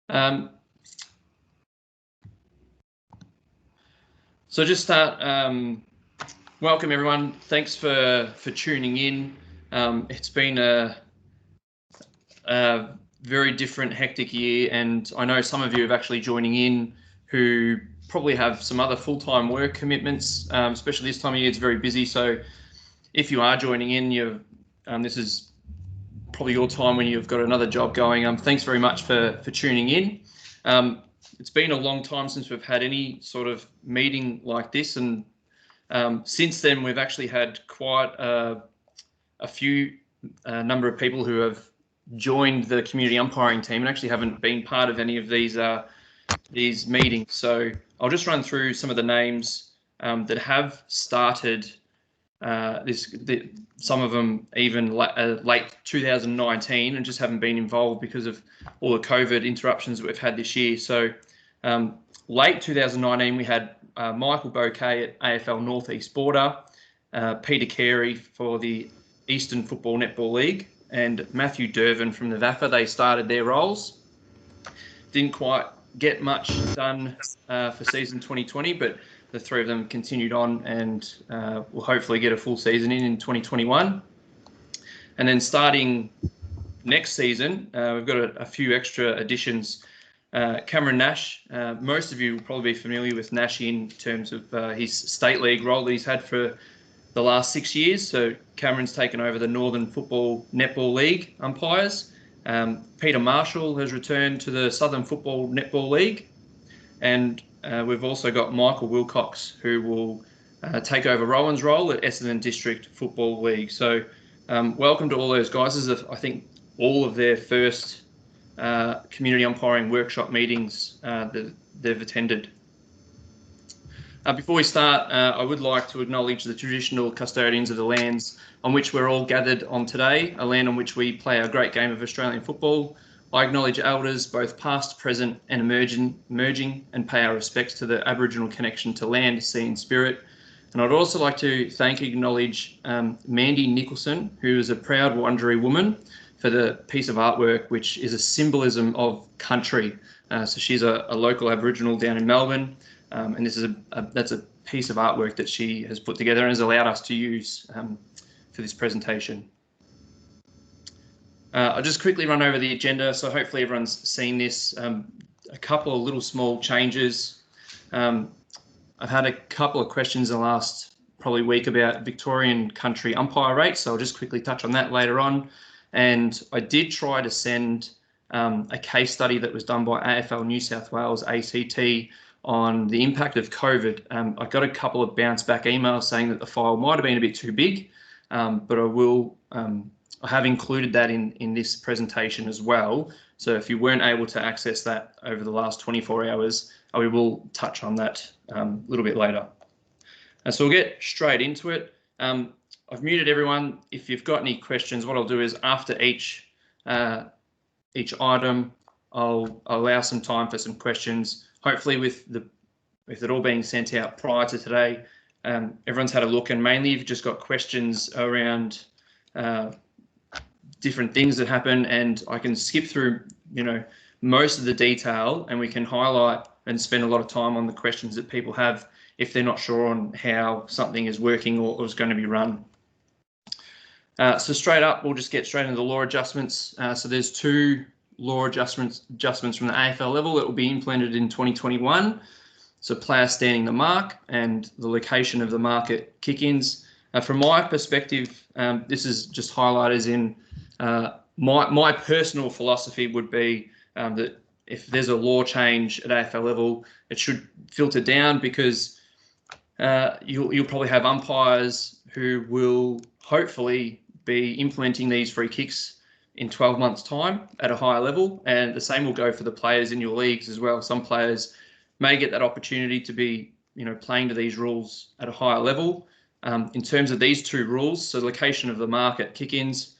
Um, so just start. Welcome everyone. Thanks for tuning in. It's been a very different, hectic year, and I know some of you have actually joining in who probably have some other full-time work commitments, especially this time of year. It's very busy. So if you are joining in, this is probably your time when you've got another job going. Thanks very much for tuning in. It's been a long time since we've had any sort of meeting like this, and since then we've actually had quite a few number of people who have joined the community umpiring team and actually haven't been part of any of these meetings. So I'll just run through some of the names that have started some of them even late 2019 and just haven't been involved because of all the COVID interruptions that we've had this year. So late 2019, we had Michael Bouquet at AFL Northeast Border, Peter Carey for the Eastern Football Netball League, and Matthew Dervin from the VAFA. They started their roles. Didn't quite get much done for season 2020, but the three of them continued on, and we'll hopefully get a full season in 2021. And then starting next season, we've got a few extra additions. Cameron Nash, most of you will probably be familiar with Nash in terms of his state league role that he's had for the last 6 years. So Cameron's taken over the Northern Football Netball League umpires. Peter Marshall has returned to the Southern Football Netball League. And we've also got Michael Wilcox, who will take over Rowan's role at Essendon District Football League. So welcome to all those guys. This is, I think, all of their first community umpiring workshop meetings that they've attended. Before we start, I would like to acknowledge the traditional custodians of the lands on which we're all gathered on today, a land on which we play our great game of Australian football. I acknowledge elders, both past, present and emerging, and pay our respects to the Aboriginal connection to land, sea and spirit. And I'd also like to acknowledge Mandy Nicholson, who is a proud Wurundjeri woman, for the piece of artwork, which is a symbolism of country. So she's a local Aboriginal down in Melbourne, and this is that's a piece of artwork that she has put together and has allowed us to use for this presentation. I'll just quickly run over the agenda, so hopefully everyone's seen this. A couple of little small changes. I've had a couple of questions in the last probably week about Victorian country umpire rates, so I'll just quickly touch on that later on. And I did try to send a case study that was done by AFL New South Wales ACT on the impact of COVID. I got a couple of bounce back emails saying that the file might have been a bit too big, but I have included that in this presentation as well. So if you weren't able to access that over the last 24 hours, we will touch on that a little bit later. So we'll get straight into it. I've muted everyone. If you've got any questions, what I'll do is after each item, I'll allow some time for some questions. Hopefully with it all being sent out prior to today, everyone's had a look, and mainly you've just got questions around different things that happen, and I can skip through, most of the detail, and we can highlight and spend a lot of time on the questions that people have if they're not sure on how something is working or is going to be run. So straight up, we'll just get straight into the law adjustments. So there's two law adjustments from the AFL level that will be implemented in 2021. So player standing the mark and the location of the mark at kick-ins. From my perspective, this is just highlighted in my personal philosophy would be that if there's a law change at AFL level, it should filter down, because you'll probably have umpires who will hopefully be implementing these free kicks in 12 months' time at a higher level, and the same will go for the players in your leagues as well. Some players may get that opportunity to be, playing to these rules at a higher level. In terms of these two rules, so location of the mark at kick-ins,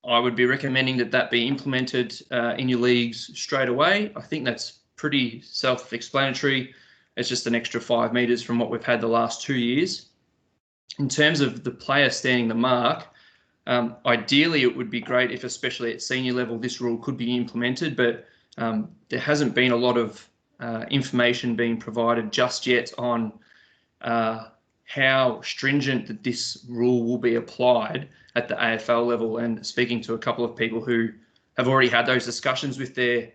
I would be recommending that be implemented in your leagues straight away. I think that's pretty self-explanatory. It's just an extra 5 metres from what we've had the last 2 years. In terms of the player standing the mark, ideally it would be great if, especially at senior level, this rule could be implemented, but there hasn't been a lot of information being provided just yet on how stringent that this rule will be applied at the AFL level. And speaking to a couple of people who have already had those discussions with their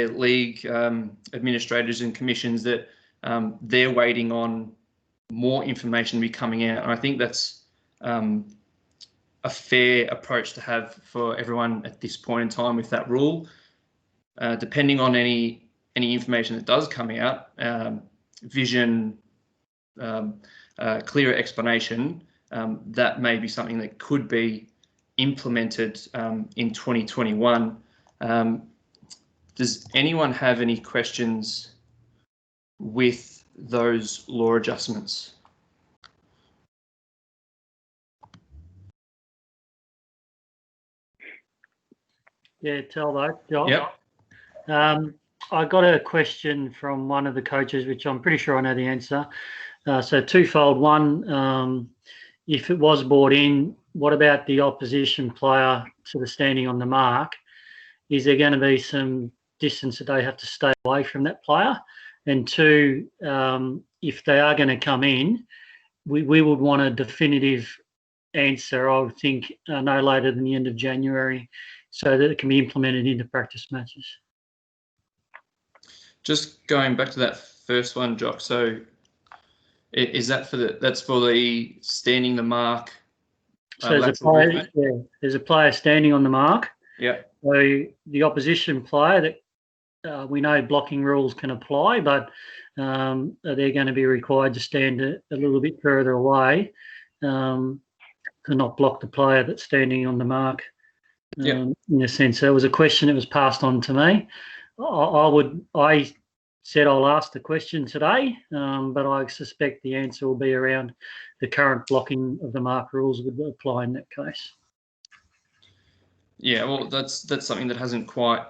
league administrators and commissions, that they're waiting on more information to be coming out. And I think that's a fair approach to have for everyone at this point in time with that rule. Depending on any information that does come out, vision, clearer explanation, that may be something that could be implemented in 2021. Does anyone have any questions with those law adjustments? Yeah, Talbot, Josh. Yep. I got a question from one of the coaches, which I'm pretty sure I know the answer. So twofold. One, if it was brought in, what about the opposition player sort of standing on the mark? Is there going to be some distance that they have to stay away from that player? And two, if they are going to come in, we would want a definitive answer, I would think, no later than the end of January, so that it can be implemented into practice matches. Just going back to that first one, Jock. So is that for that's for the standing the mark? So there's a player standing on the mark. Yeah. So the opposition player that we know blocking rules can apply, but they're going to be required to stand a little bit further away to not block the player that's standing on the mark. In a sense, there was a question that was passed on to me. I said I'll ask the question today, but I suspect the answer will be around the current blocking of the mark rules would apply in that case. Yeah, well, that's something that hasn't quite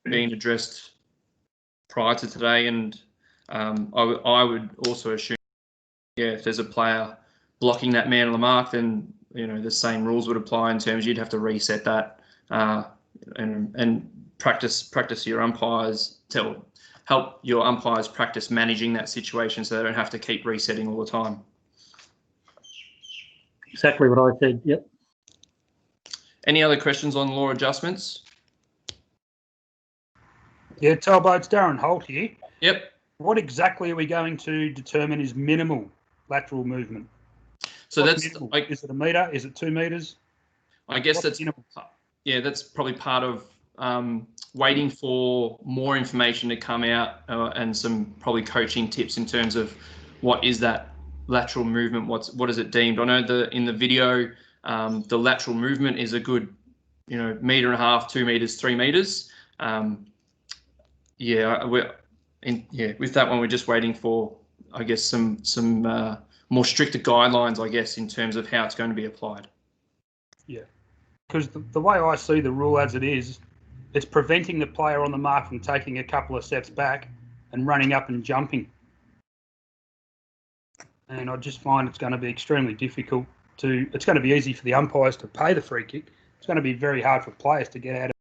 been addressed prior to today, and I would also assume, yeah, if there's a player blocking that man on the mark, then the same rules would apply in terms you'd have to reset that and practice your umpires, help your umpires practice managing that situation so they don't have to keep resetting all the time. Exactly what I said, yep. Any other questions on law adjustments? Yeah, Talbot, it's Darren Holt here. Yep. What exactly are we going to determine is minimal lateral movement? So What's that's minimal? Is it a metre? Is it 2 metres? I guess What's that's minimal? Yeah, that's probably part of waiting for more information to come out and some probably coaching tips in terms of what is that lateral movement, what is it deemed. I know in the video the lateral movement is a good metre and a half, 2 metres, 3 metres. With that one we're just waiting for, I guess, some more stricter guidelines, I guess, in terms of how it's going to be applied. Yeah, because the way I see the rule as it is, it's preventing the player on the mark from taking a couple of steps back and running up and jumping. And I just find it's going to be extremely difficult it's going to be easy for the umpires to pay the free kick. It's going to be very hard for players to get out of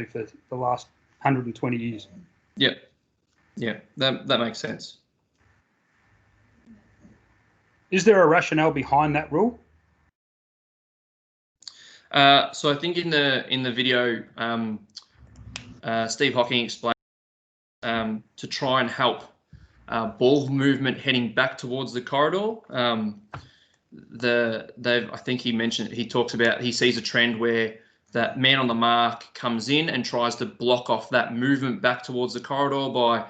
for the last 120 years. Yep. Yeah, that makes sense. Is there a rationale behind that rule? So I think in the video, Steve Hocking explained to try and help ball movement heading back towards the corridor. I think he talks about, he sees a trend where that man on the mark comes in and tries to block off that movement back towards the corridor by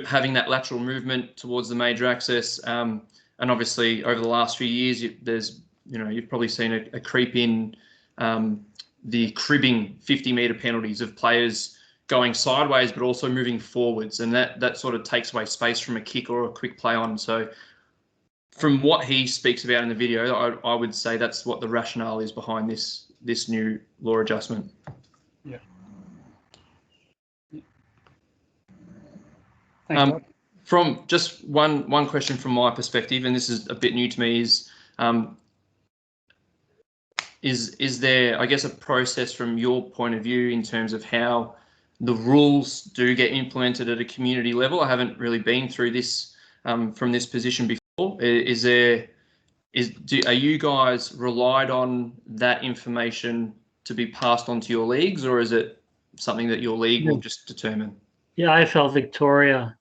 having that lateral movement towards the major access. And obviously over the last few years, you've probably seen a creep in the cribbing 50-metre penalties of players going sideways but also moving forwards, and that sort of takes away space from a kick or a quick play on. So from what he speaks about in the video, I would say that's what the rationale is behind this new law adjustment. Yeah. Thanks, from just one question from my perspective, and this is a bit new to me, is there, I guess, a process from your point of view in terms of how the rules do get implemented at a community level. I haven't really been through this from this position before. Are you guys relied on that information to be passed on to your leagues, or is it something that your league will just determine? Yeah, AFL Victoria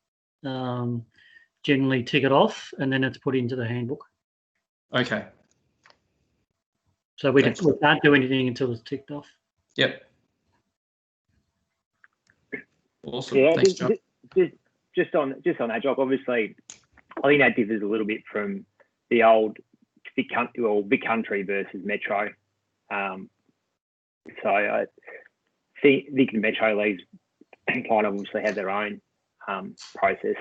generally tick it off, and then it's put into the handbook. Okay. So we can't do anything until it's ticked off. Yep. Awesome. Yeah, Thanks, John. Just on that, Jock. Obviously, I think that differs a little bit from the old big country versus metro. So I think the metro leagues kind of obviously have their own process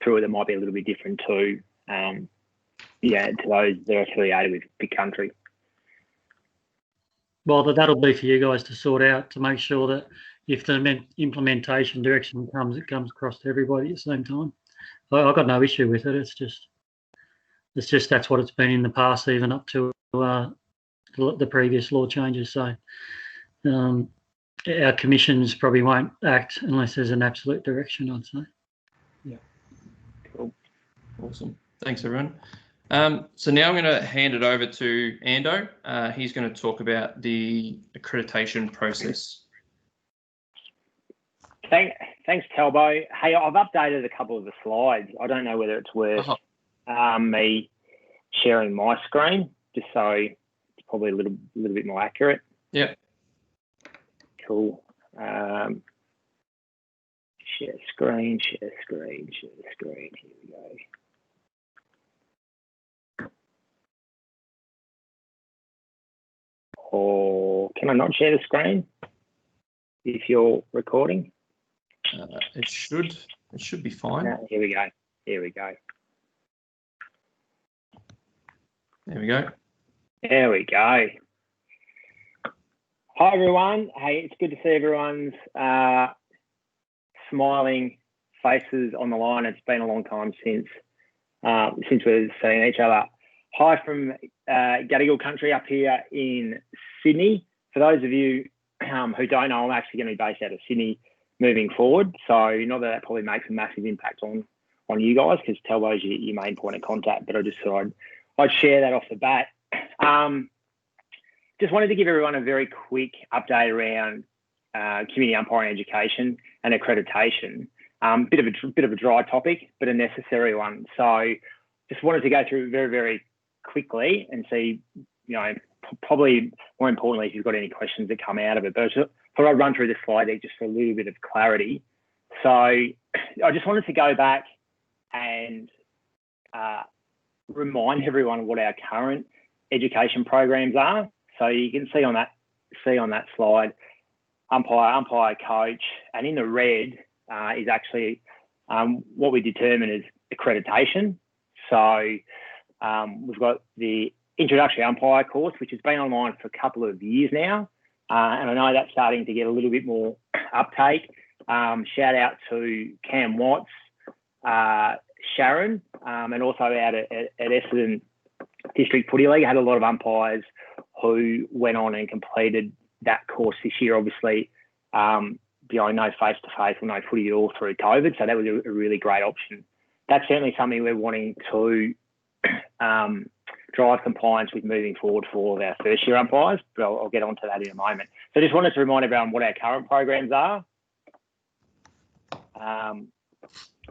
through it that might be a little bit different to to those that are affiliated with big country. Well, that'll be for you guys to sort out, to make sure that if the implementation direction comes, it comes across to everybody at the same time. I've got no issue with it. It's just that's what it's been in the past, even up to the previous law changes. So our commissions probably won't act unless there's an absolute direction, I'd say. Yeah. Cool. Awesome. Thanks, everyone. So now I'm going to hand it over to Ando. He's going to talk about the accreditation process. Thanks, Talbo. Hey, I've updated a couple of the slides. I don't know whether it's worth me sharing my screen, just so it's probably a little bit more accurate. Yeah. Cool. Share screen. Here we go. Or can I not share the screen if you're recording? It should be fine. Here we go. There we go. There we go. Hi, everyone. Hey, it's good to see everyone's smiling faces on the line. It's been a long time since we've seen each other. Hi from Gadigal country up here in Sydney. For those of you who don't know, I'm actually going to be based out of Sydney moving forward. So not that probably makes a massive impact on you guys, because Telbo's your main point of contact, but I just thought I'd share that off the bat. Just wanted to give everyone a very quick update around community umpiring education and accreditation. Bit of a dry topic, but a necessary one. So just wanted to go through very, very quickly and see, probably more importantly, if you've got any questions that come out of it. But I thought I'd run through the slide deck just for a little bit of clarity. So I just wanted to go back and remind everyone what our current education programs are. So you can see on that slide, umpire, coach, and in the red is actually what we determine as accreditation. So we've got the introductory umpire course, which has been online for a couple of years now, and I know that's starting to get a little bit more uptake. Shout out to Cam Watts, Sharon, and also out at Essendon District Footy League. I had a lot of umpires who went on and completed that course this year, obviously, no face-to-face or no footy at all through COVID. So that was a really great option. That's certainly something we're wanting to drive compliance with moving forward for our first-year umpires, but I'll get onto that in a moment. So I just wanted to remind everyone what our current programs are.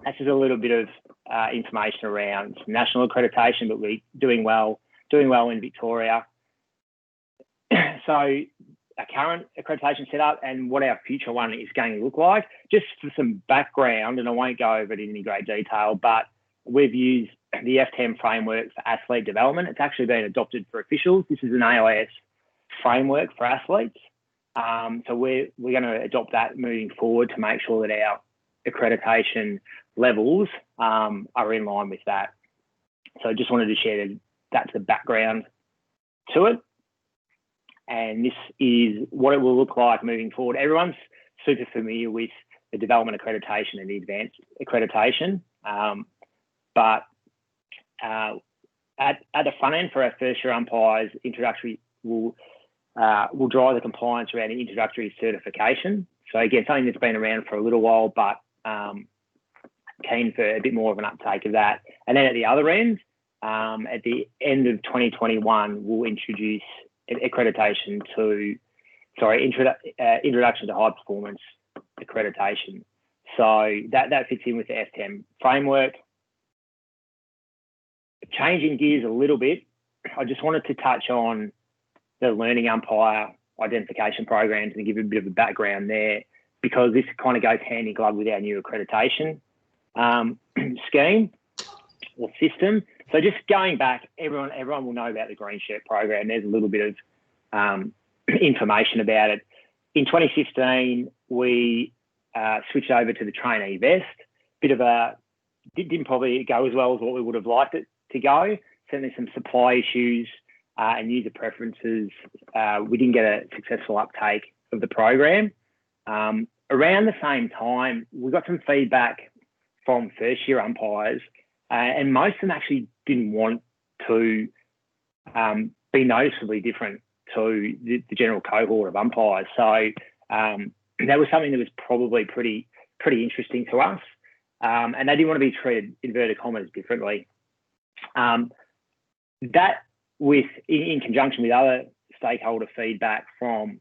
That's just a little bit of information around national accreditation, but we're doing well in Victoria. So our current accreditation setup and what our future one is going to look like. Just for some background, and I won't go over it in any great detail, but we've used the F10 framework for athlete development. It's actually been adopted for officials. This is an AIS framework for athletes. So we're going to adopt that moving forward to make sure that our accreditation levels are in line with that. So I just wanted to share that's the background to it. And this is what it will look like moving forward. Everyone's super familiar with the development accreditation and the advanced accreditation. But at the front end for our first year umpires, introductory will drive the compliance around the introductory certification. So again, something that's been around for a little while, but keen for a bit more of an uptake of that. And then at the other end, at the end of 2021, we'll introduce introduction to high performance accreditation. So that fits in with the FTEM framework. Changing gears a little bit, I just wanted to touch on the learning umpire identification programs and give a bit of a background there, because this kind of goes hand in glove with our new accreditation scheme or system. So just going back, everyone will know about the Green Shirt program. There's a little bit of information about it. In 2016, we switched over to the trainee vest. Didn't probably go as well as what we would have liked it to go. Certainly some supply issues and user preferences. We didn't get a successful uptake of the program. Around the same time, we got some feedback from first year umpires, and most of them actually didn't want to be noticeably different to the general cohort of umpires. So that was something that was probably pretty interesting to us, and they didn't want to be treated, inverted commas, differently. That, in conjunction with other stakeholder feedback from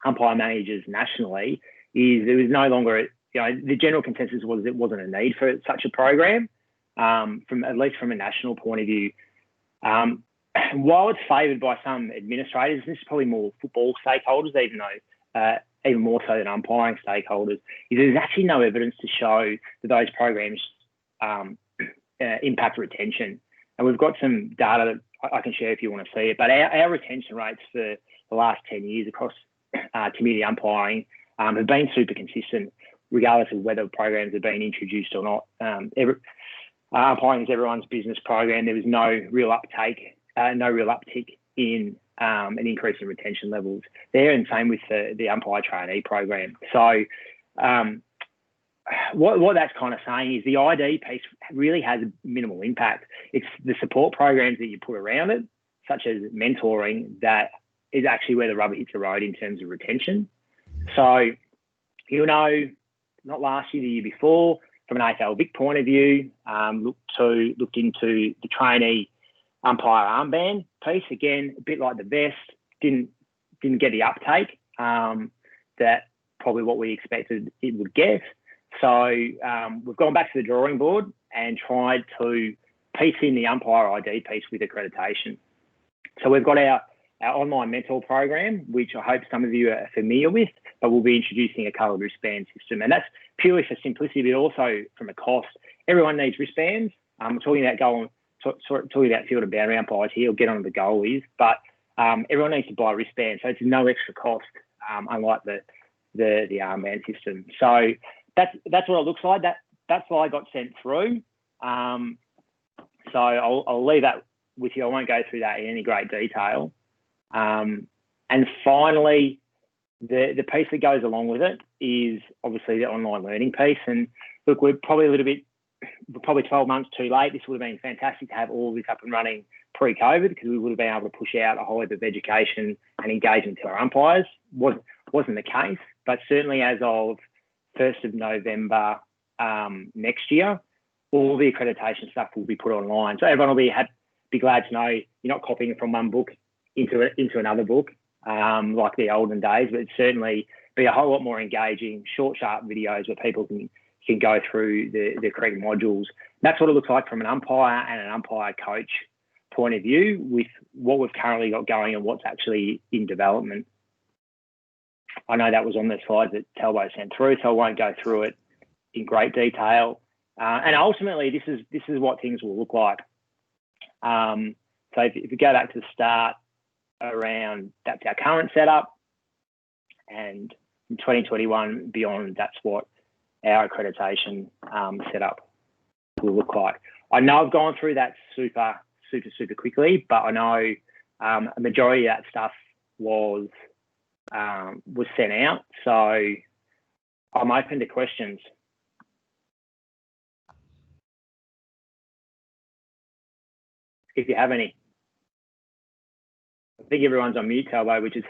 umpire managers nationally, is there was no longer, the general consensus was it wasn't a need for such a program, at least from a national point of view. While it's favoured by some administrators, this is probably more football stakeholders, even more so than umpiring stakeholders, is there's actually no evidence to show that those programs impact retention. And we've got some data that I can share if you want to see it. But our retention rates for the last 10 years across community umpiring have been super consistent, regardless of whether programs have been introduced or not. Umpiring is everyone's business program. There was no real uptick in an increase in retention levels there, and same with the umpire trainee program. So what that's kind of saying is the ID piece really has minimal impact. It's the support programs that you put around it, such as mentoring, that is actually where the rubber hits the road in terms of retention. So, not last year, the year before, from an AFL Vic point of view, looked into the trainee umpire armband piece. Again, a bit like the vest, didn't get the uptake that probably what we expected it would get. So we've gone back to the drawing board and tried to piece in the umpire ID piece with accreditation. So we've got our online mentor program, which I hope some of you are familiar with, but we'll be introducing a coloured wristband system. And that's purely for simplicity, but also from a cost. Everyone needs wristbands. I'm talking about field and boundary umpires here, or get on the goalies, but everyone needs to buy wristbands, so it's no extra cost, unlike the armband system. So that's what it looks like. That slide got sent through. So I'll leave that with you. I won't go through that in any great detail. And finally, the piece that goes along with it is obviously the online learning piece. And look, we're probably 12 months too late. This would have been fantastic to have all of this up and running pre-COVID, because we would have been able to push out a whole heap of education and engagement to our umpires. Wasn't the case, but certainly as of 1st of November next year, all the accreditation stuff will be put online. So everyone will be glad to know you're not copying from one book into another book like the olden days, but it'd certainly be a whole lot more engaging, short, sharp videos where people can go through the correct modules. That's what it looks like from an umpire and an umpire coach point of view, with what we've currently got going and what's actually in development. I know that was on the slides that Talbot sent through, so I won't go through it in great detail. And ultimately, this is what things will look like. So if you go back to the start, that's our current setup, and in 2021 beyond, that's what our accreditation setup will look like. I know I've gone through that super quickly, but I know a majority of that stuff was sent out. So I'm open to questions. If you have any. I think everyone's on mute, Talbot, which is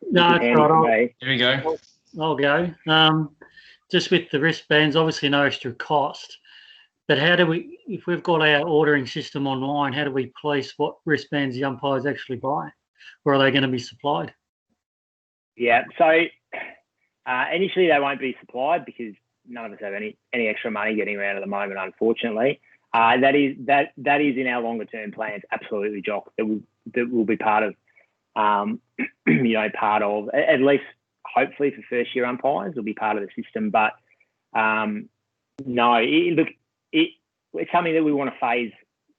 no, it's handy for me. Here we go. I'll go. Just with the wristbands, obviously no extra cost. But how do we, if we've got our ordering system online, how do we police what wristbands the umpires actually buy? Or are they going to be supplied? Yeah, so initially they won't be supplied because none of us have any extra money getting around at the moment, unfortunately. That is in our longer term plans, absolutely, Jock. That will be part of, part of at least hopefully for first year umpires will be part of the system. But no, it's something that we want to phase.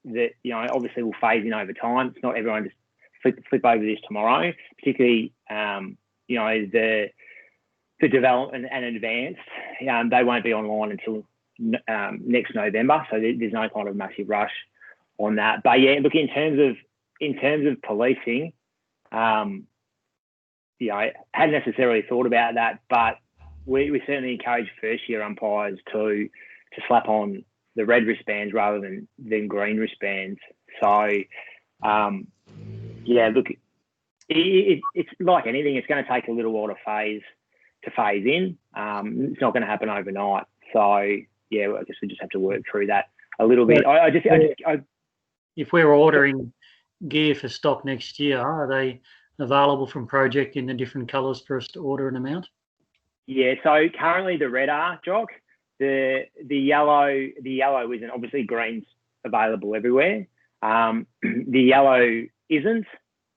That obviously we'll phase in over time. It's not everyone just flip over this tomorrow, particularly the development and advanced. They won't be online until next November, so there's no kind of massive rush on that. But yeah, look, in terms of policing, I hadn't necessarily thought about that, but we certainly encourage first year umpires to slap on the red wristbands rather than green wristbands. So look, it's like anything, it's going to take a little while to phase in. It's not going to happen overnight. So yeah, I guess we just have to work through that a little bit. If we're ordering gear for stock next year, are they available from Project in the different colours for us to order an amount? Yeah, so currently the red are, Jock. The yellow isn't. Obviously green's available everywhere. The yellow isn't.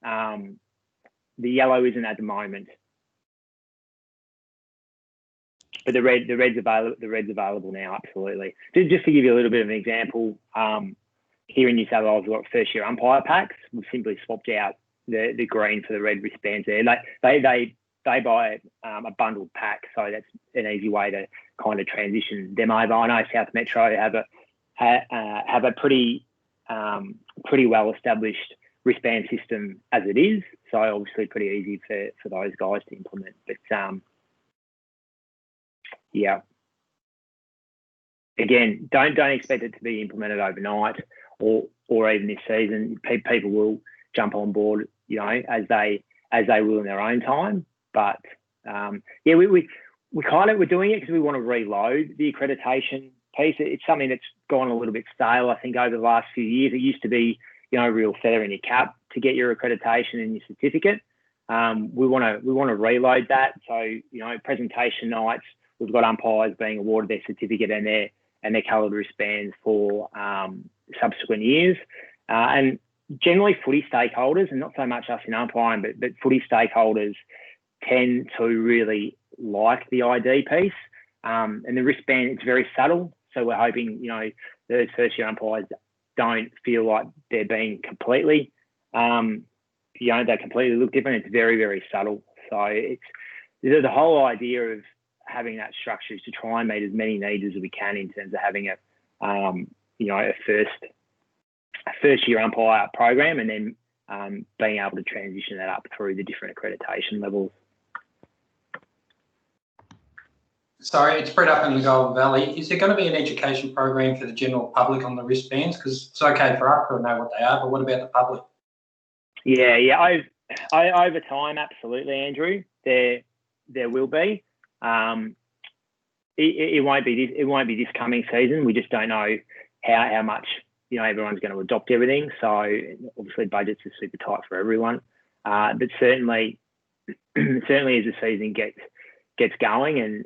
The yellow isn't at the moment. But the red's available. The red's available now, absolutely. Just to give you a little bit of an example, here in New South Wales, we've got first year umpire packs. We've simply swapped out the green for the red wristbands there. They buy a bundled pack, so that's an easy way to kind of transition them over. I know South Metro have a pretty well established wristband system as it is, so obviously pretty easy for those guys to implement. But yeah, again, don't expect it to be implemented overnight or even this season. People will jump on board, as they will in their own time. But we're doing it because we want to reload the accreditation piece. It's something that's gone a little bit stale, I think, over the last few years. It used to be, a real feather in your cap to get your accreditation and your certificate. We want to reload that. So, presentation nights, we've got umpires being awarded their certificate and their coloured wristbands for subsequent years. And generally footy stakeholders, and not so much us in umpiring, but footy stakeholders tend to really like the ID piece. And the wristband, it's very subtle. So we're hoping, those first year umpires don't feel like they're being completely, they completely look different. It's very, very subtle. So it's the whole idea of having that structure is to try and meet as many needs as we can in terms of having a first year umpire program, and then being able to transition that up through the different accreditation levels. Sorry, it's Brett up in the Golden Valley. Is there going to be an education program for the general public on the wristbands? Because it's okay for us to know what they are, but what about the public? Yeah. Over time, absolutely, Andrew. There will be. It won't be this coming season. We just don't know how much everyone's going to adopt everything. So obviously budgets are super tight for everyone. But certainly as the season gets going and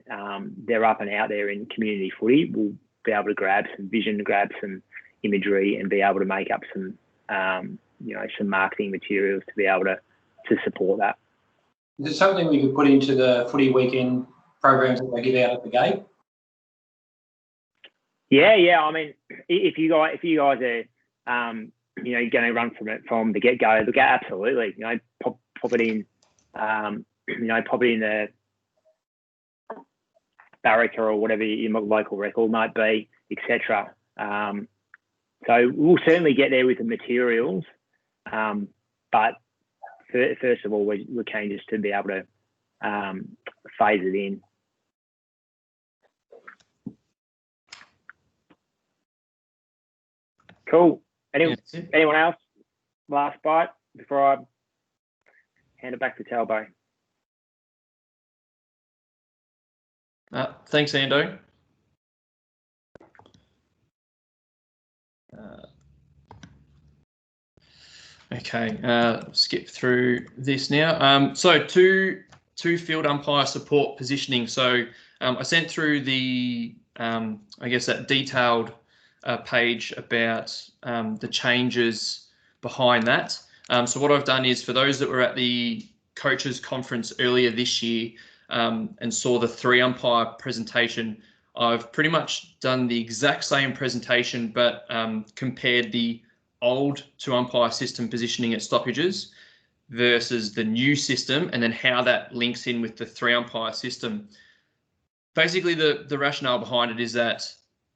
they're up and out there in community footy, we'll be able to grab some vision, grab some imagery, and be able to make up some some marketing materials to be able to support that. Is it something we could put into the footy weekend programs that they give out at the gate? Yeah. I mean, if you guys are going to run from the get go, look, absolutely. Pop it in. Pop it in the barracker or whatever your local record might be, etc. So we'll certainly get there with the materials, but first of all, we're keen just to be able to phase it in. Cool. Anyone else? Last bite before I hand it back to Talbo. Thanks, Ando. Okay, skip through this now. So two field umpire support positioning. So I sent through the, I guess, that detailed page about the changes behind that. So what I've done is, for those that were at the coaches conference earlier this year and saw the 3 umpire presentation, I've pretty much done the exact same presentation, but compared the old 2 umpire system positioning at stoppages versus the new system, and then how that links in with the 3 umpire system. Basically, the rationale behind it is that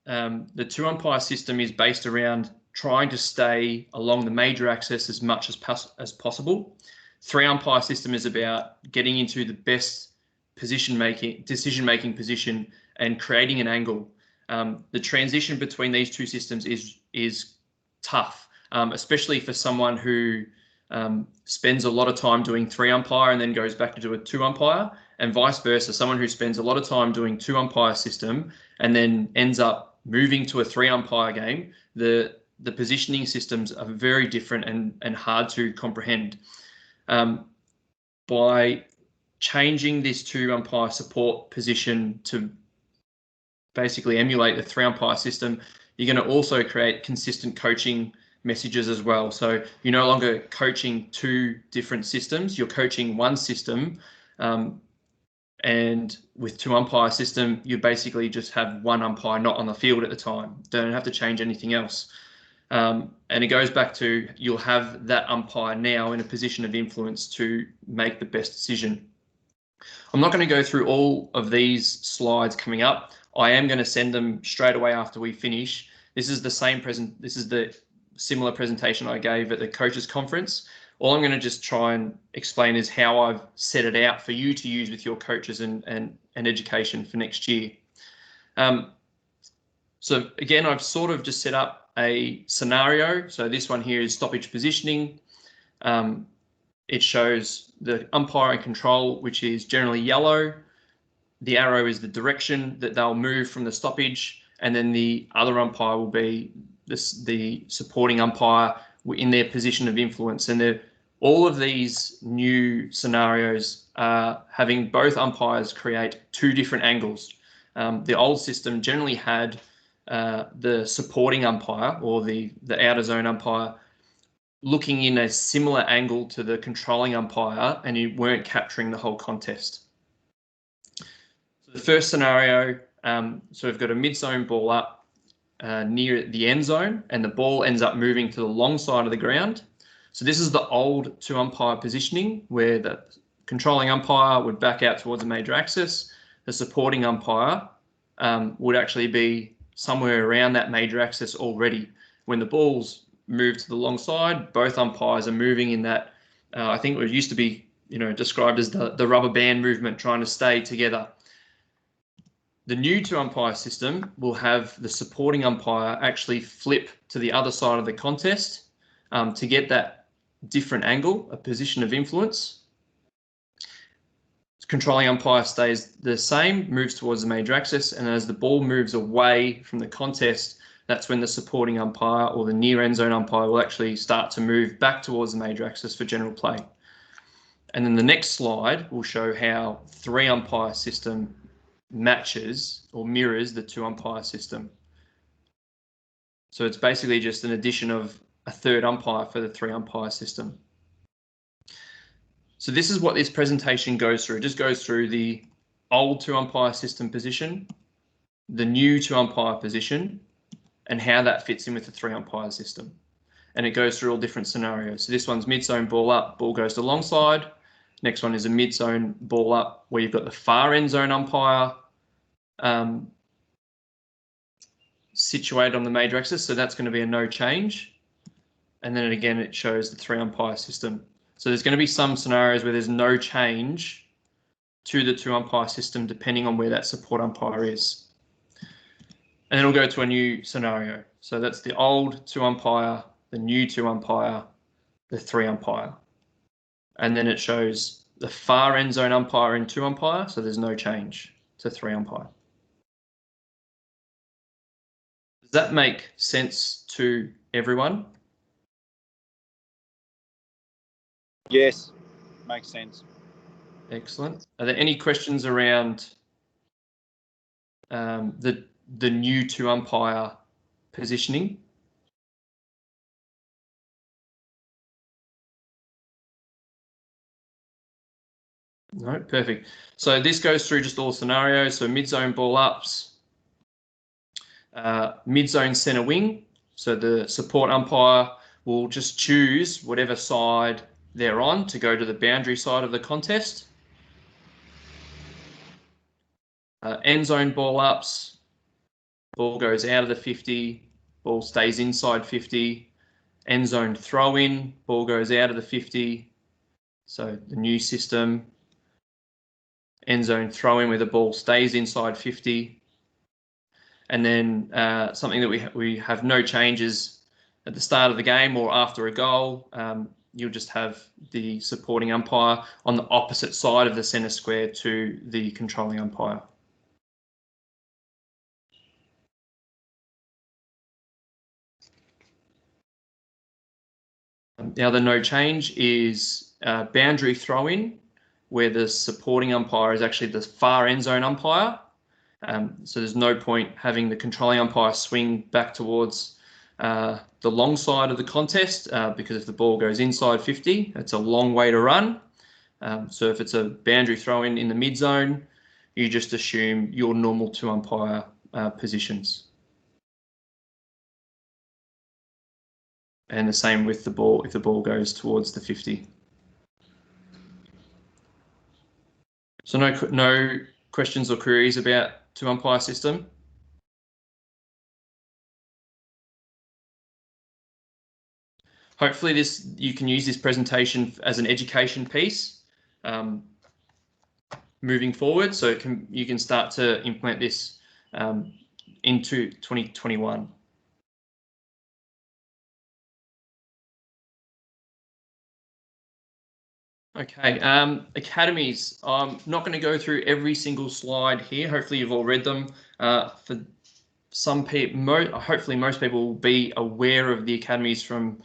the 2 umpire system is based around trying to stay along the major axis as much as possible. 3 umpire system is about getting into the best decision making position and creating an angle. The transition between these 2 systems is tough, especially for someone who spends a lot of time doing 3 umpire and then goes back to do a 2 umpire, and vice versa, someone who spends a lot of time doing 2 umpire system and then ends up moving to a 3 umpire game. The positioning systems are very different and hard to comprehend. By changing this 2 umpire support position to basically emulate the 3 umpire system, you're going to also create consistent coaching messages as well. So you're no longer coaching 2 different systems, you're coaching 1 system. And with 2 umpire system, you basically just have 1 umpire not on the field at the time. Don't have to change anything else. And it goes back to, you'll have that umpire now in a position of influence to make the best decision. I'm not going to go through all of these slides coming up. I am going to send them straight away after we finish. This is the similar presentation I gave at the coaches conference. All I'm going to just try and explain is how I've set it out for you to use with your coaches and education for next year. So again, I've sort of just set up a scenario. So this one here is stoppage positioning. It shows the umpire and control, which is generally yellow. The arrow is the direction that they'll move from the stoppage, and then the other umpire will be the supporting umpire in their position of influence. And all of these new scenarios are having both umpires create 2 different angles. The old system generally had the supporting umpire, or the outer zone umpire, looking in a similar angle to the controlling umpire, and you weren't capturing the whole contest. So the first scenario, so we've got a mid-zone ball up near the end zone, and the ball ends up moving to the long side of the ground. So this is the old 2 umpire positioning, where the controlling umpire would back out towards the major axis. The supporting umpire would actually be somewhere around that major axis already. When the ball's moved to the long side, both umpires are moving in that, I think it used to be, described as the rubber band movement, trying to stay together. The new 2 umpire system will have the supporting umpire actually flip to the other side of the contest to get that different angle, a position of influence. Controlling umpire stays the same, moves towards the major axis, and as the ball moves away from the contest, that's when the supporting umpire or the near end zone umpire will actually start to move back towards the major axis for general play. And then the next slide will show how 3 umpire system matches or mirrors the 2 umpire system. So it's basically just an addition of a 3rd umpire for the 3 umpire system. So this is what this presentation goes through. It just goes through the old 2 umpire system position, the new 2 umpire position, and how that fits in with the 3 umpire system. And it goes through all different scenarios. So this one's mid-zone ball up, ball goes to long side. Next one is a mid-zone ball up, where you've got the far end zone umpire situated on the major axis. So that's going to be a no change. And then again, it shows the 3 umpire system. So there's going to be some scenarios where there's no change to the 2 umpire system, depending on where that support umpire is. And then we'll go to a new scenario. So that's the old 2 umpire, the new 2 umpire, the 3 umpire. And then it shows the far end zone umpire and 2 umpire, so there's no change to to 3 umpire. Does that make sense to everyone? Yes, makes sense. Excellent. Are there any questions around the new 2 umpire positioning? No, perfect. So this goes through just all scenarios. So mid-zone ball ups, mid-zone centre wing. So the support umpire will just choose whatever side they're on to go to the boundary side of the contest. End zone ball ups, ball goes out of the 50, ball stays inside 50. End zone throw in, ball goes out of the 50. So the new system. End zone throw in where the ball stays inside 50. And then something that we have no changes at the start of the game or after a goal. You'll just have the supporting umpire on the opposite side of the centre square to the controlling umpire. The other no change is boundary throw in, where the supporting umpire is actually the far end zone umpire. So there's no point having the controlling umpire swing back towards the long side of the contest because if the ball goes inside 50, it's a long way to run. So if it's a boundary throw in the mid zone, you just assume your normal 2 umpire positions. And the same with the ball if the ball goes towards the 50. So no questions or queries about 2 umpire system? Hopefully you can use this presentation as an education piece moving forward, so you can start to implement this into 2021. Okay, academies. I'm not going to go through every single slide here. Hopefully you've all read them. For some people, hopefully most people will be aware of the academies from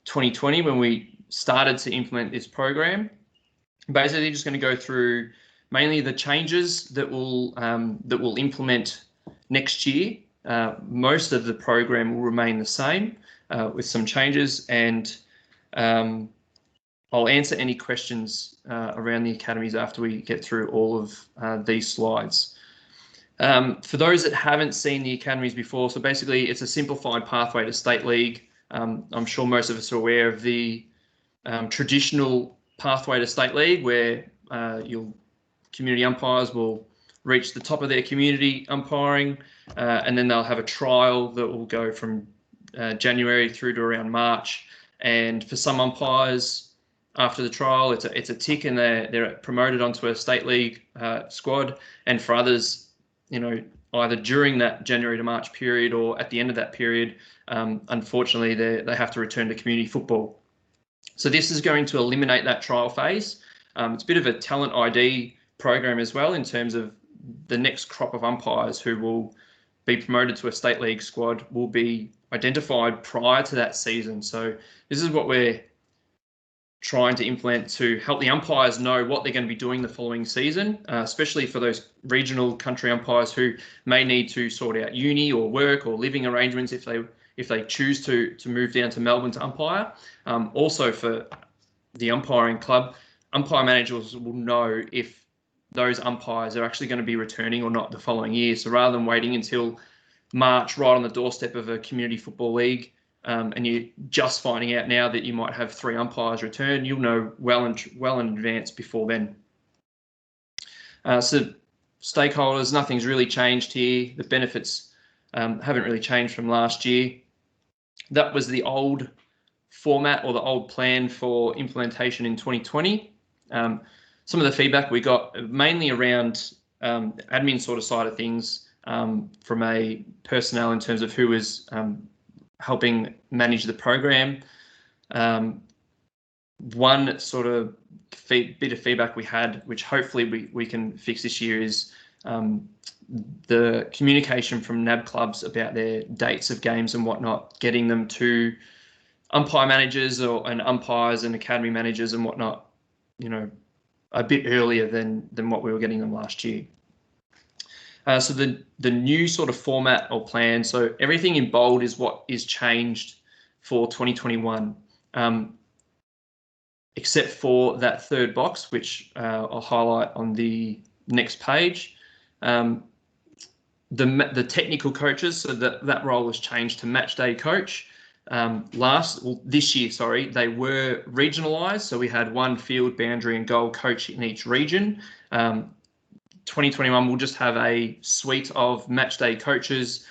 2020 when we started to implement this program. Basically, just going to go through mainly the changes that will implement next year. Most of the program will remain the same with some changes, and I'll answer any questions around the academies after we get through all of these slides. For those that haven't seen the academies before, so basically it's a simplified pathway to state league. I'm sure most of us are aware of the traditional pathway to state league, where your community umpires will reach the top of their community umpiring, and then they'll have a trial that will go from January through to around March. And for some umpires, after the trial, it's a tick and they're promoted onto a state league squad. And for others, either during that January to March period or at the end of that period, unfortunately, they have to return to community football. So this is going to eliminate that trial phase. It's a bit of a talent ID program as well, in terms of the next crop of umpires who will be promoted to a state league squad will be identified prior to that season. So this is what we're trying to implement to help the umpires know what they're going to be doing the following season, especially for those regional country umpires who may need to sort out uni or work or living arrangements if they choose to move down to Melbourne to umpire. Also for the umpiring club, umpire managers will know if those umpires are actually going to be returning or not the following year. So rather than waiting until March, right on the doorstep of a community football league, and you're just finding out now that you might have 3 umpires return, you'll know well in advance before then. So stakeholders, nothing's really changed here. The benefits haven't really changed from last year. That was the old format or the old plan for implementation in 2020. Some of the feedback we got mainly around admin sort of side of things from a personnel in terms of who was helping manage the program. One sort of bit of feedback we had, which hopefully we can fix this year, is the communication from NAB clubs about their dates of games and whatnot, getting them to umpire managers and umpires and academy managers and whatnot, a bit earlier than what we were getting them last year. So the new sort of format or plan, so everything in bold is what is changed for 2021, except for that third box, which I'll highlight on the next page. The technical coaches, so that role was changed to match day coach. This year, they were regionalised. So we had one field, boundary and goal coach in each region. 2021 will just have a suite of match day coaches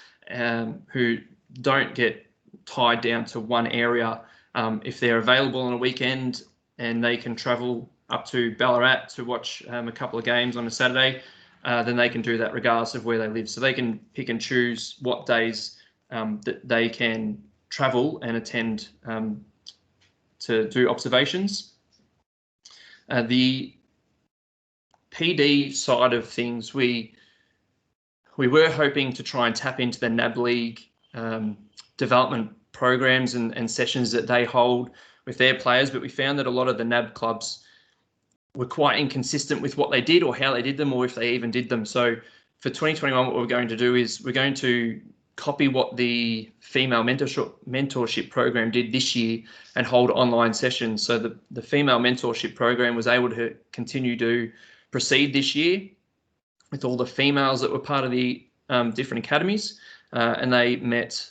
who don't get tied down to one area. If they're available on a weekend and they can travel up to Ballarat to watch a couple of games on a Saturday, then they can do that regardless of where they live. So they can pick and choose what days that they can travel and attend to do observations. The PD side of things, we were hoping to try and tap into the NAB League development programs and sessions that they hold with their players, but we found that a lot of the NAB clubs were quite inconsistent with what they did or how they did them, or if they even did them. So for 2021, what we're going to do is we're going to copy what the female mentorship program did this year and hold online sessions. So the female mentorship program was able to continue to proceed this year with all the females that were part of the different academies, and they met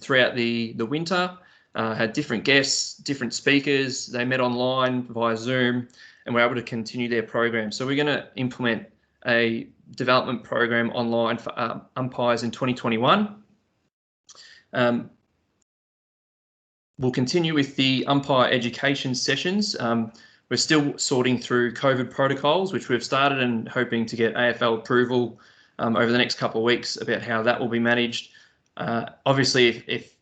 throughout the winter, had different guests, different speakers. They met online via Zoom and were able to continue their program. So we're going to implement a development program online for umpires in 2021. We'll continue with the umpire education sessions. We're still sorting through COVID protocols, which we've started, and hoping to get AFL approval over the next couple of weeks about how that will be managed. Obviously, if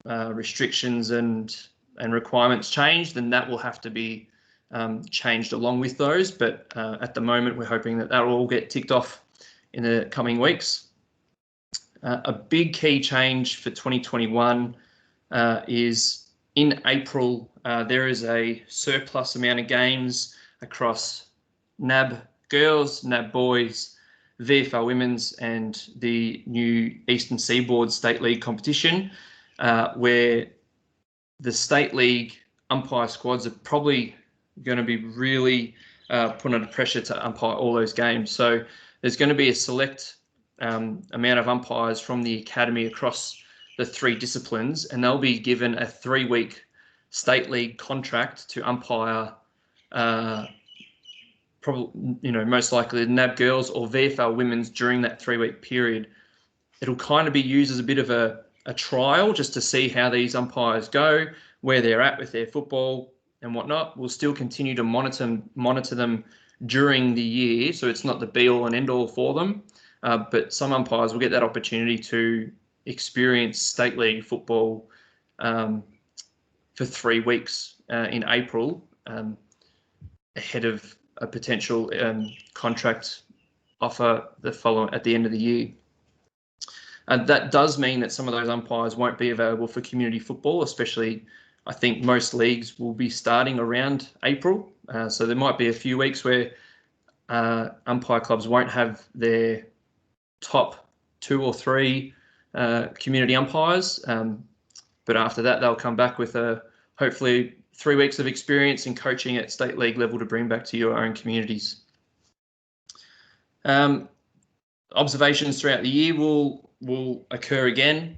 restrictions and requirements change, then that will have to be changed along with those. But at the moment, we're hoping that will all get ticked off in the coming weeks. A big key change for 2021 is in April, there is a surplus amount of games across NAB girls, NAB boys, VFL women's, and the new Eastern Seaboard State League competition, where the State League umpire squads are probably going to be really put under pressure to umpire all those games. So there's going to be a select amount of umpires from the academy across the three disciplines, and they'll be given a 3-week State League contract to umpire most likely the NAB girls or VFL women's during that 3-week period. It'll kind of be used as a bit of a trial just to see how these umpires go, where they're at with their football and whatnot. We'll still continue to monitor them during the year, so it's not the be-all and end-all for them. But some umpires will get that opportunity to experience State League football for 3 weeks in April, ahead of a potential contract offer at the end of the year. That does mean that some of those umpires won't be available for community football, especially I think most leagues will be starting around April. So there might be a few weeks where umpire clubs won't have their top 2 or 3 community umpires. But after that, they'll come back with hopefully 3 weeks of experience in coaching at State League level to bring back to your own communities. Observations throughout the year will occur again.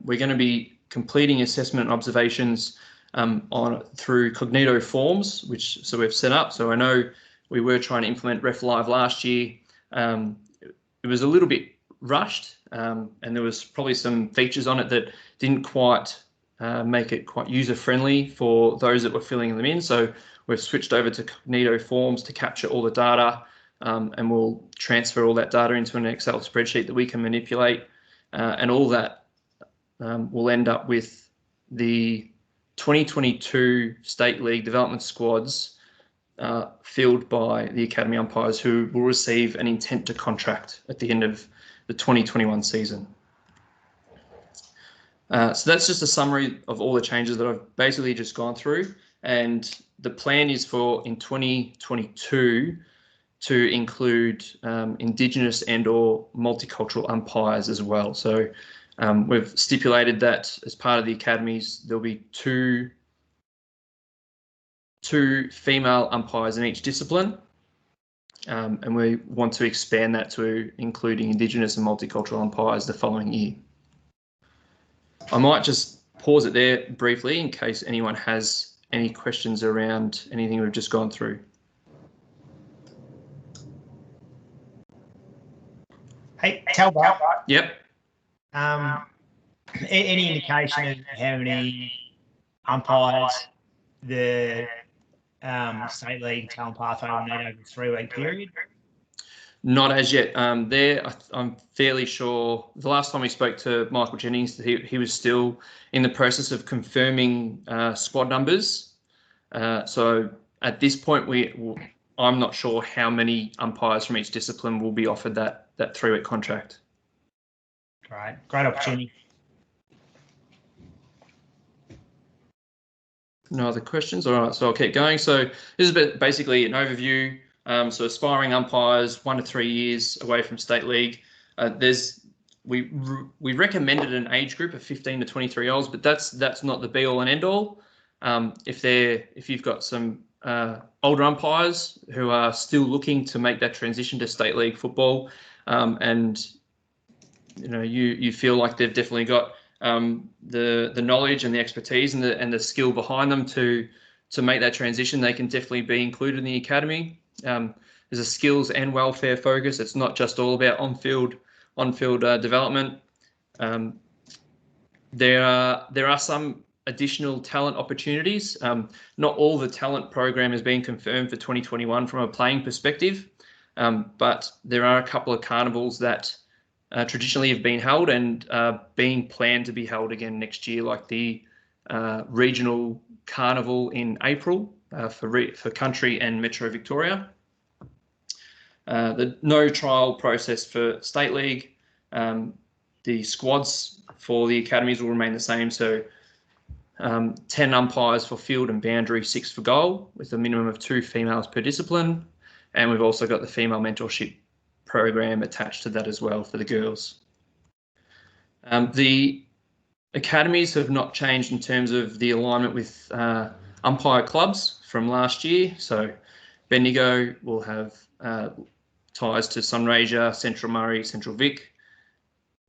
We're going to be completing assessment and observations through Cognito forms, which we've set up. So I know we were trying to implement Ref Live last year. It was a little bit rushed, and there was probably some features on it that didn't quite make it quite user-friendly for those that were filling them in. So we've switched over to Cognito forms to capture all the data, and we'll transfer all that data into an Excel spreadsheet that we can manipulate, and all that will end up with the 2022 State League development squads filled by the Academy umpires, who will receive an intent to contract at the end of the 2021 season. So that's just a summary of all the changes that I've basically just gone through, and the plan is for in 2022 to include Indigenous and/or multicultural umpires as well. So we've stipulated that as part of the academies, there'll be two female umpires in each discipline, and we want to expand that to including Indigenous and multicultural umpires the following year. I might just pause it there briefly in case anyone has any questions around anything we've just gone through. Hey, Talbot. Yep. Any indication of how many umpires the State League Talent Pathway will need over a 3-week period? Not as yet. I'm fairly sure the last time we spoke to Michael Jennings, he was still in the process of confirming squad numbers. So at this point, I'm not sure how many umpires from each discipline will be offered that 3-week contract. Great opportunity. No other questions? All right, so I'll keep going. So this is basically an overview. So aspiring umpires, 1 to 3 years away from State League. We recommended an age group of 15 to 23-year-olds, but that's not the be all and end all. If you've got some older umpires who are still looking to make that transition to State League football, and you feel like they've definitely got the knowledge and the expertise and the skill behind them to make that transition, they can definitely be included in the academy. There's a skills and welfare focus. It's not just all about on-field development. There are some additional talent opportunities. Not all the talent program is being confirmed for 2021 from a playing perspective, but there are a couple of carnivals that traditionally have been held and being planned to be held again next year, like the regional carnival in April for country and Metro Victoria. The no trial process for State League. The squads for the academies will remain the same. So 10 umpires for field and boundary, 6 for goal, with a minimum of 2 females per discipline. And we've also got the female mentorship program attached to that as well for the girls. The academies have not changed in terms of the alignment with umpire clubs from last year. So Bendigo will have ties to Sunraysia, Central Murray, Central Vic,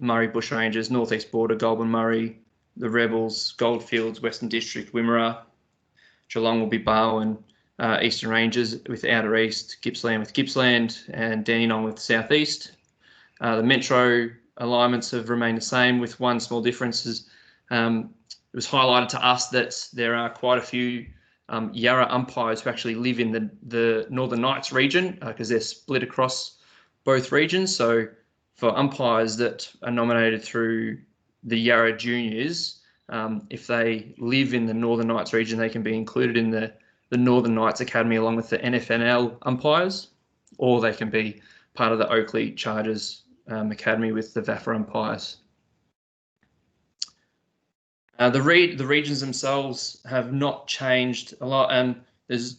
Murray Bushrangers, Northeast Border, Goulburn Murray, the Rebels, Goldfields, Western District, Wimmera. Geelong will be Barwon, Eastern Rangers with Outer East, Gippsland with Gippsland, and Dandenong with Southeast. The Metro alignments have remained the same, with one small difference. It was highlighted to us that there are quite a few Yarra umpires who actually live in the Northern Knights region, because they're split across both regions. So for umpires that are nominated through the Yarra Juniors, if they live in the Northern Knights region, they can be included in the Northern Knights Academy along with the NFNL umpires, or they can be part of the Oakley Chargers Academy with the VAFA umpires. The regions themselves have not changed a lot, and the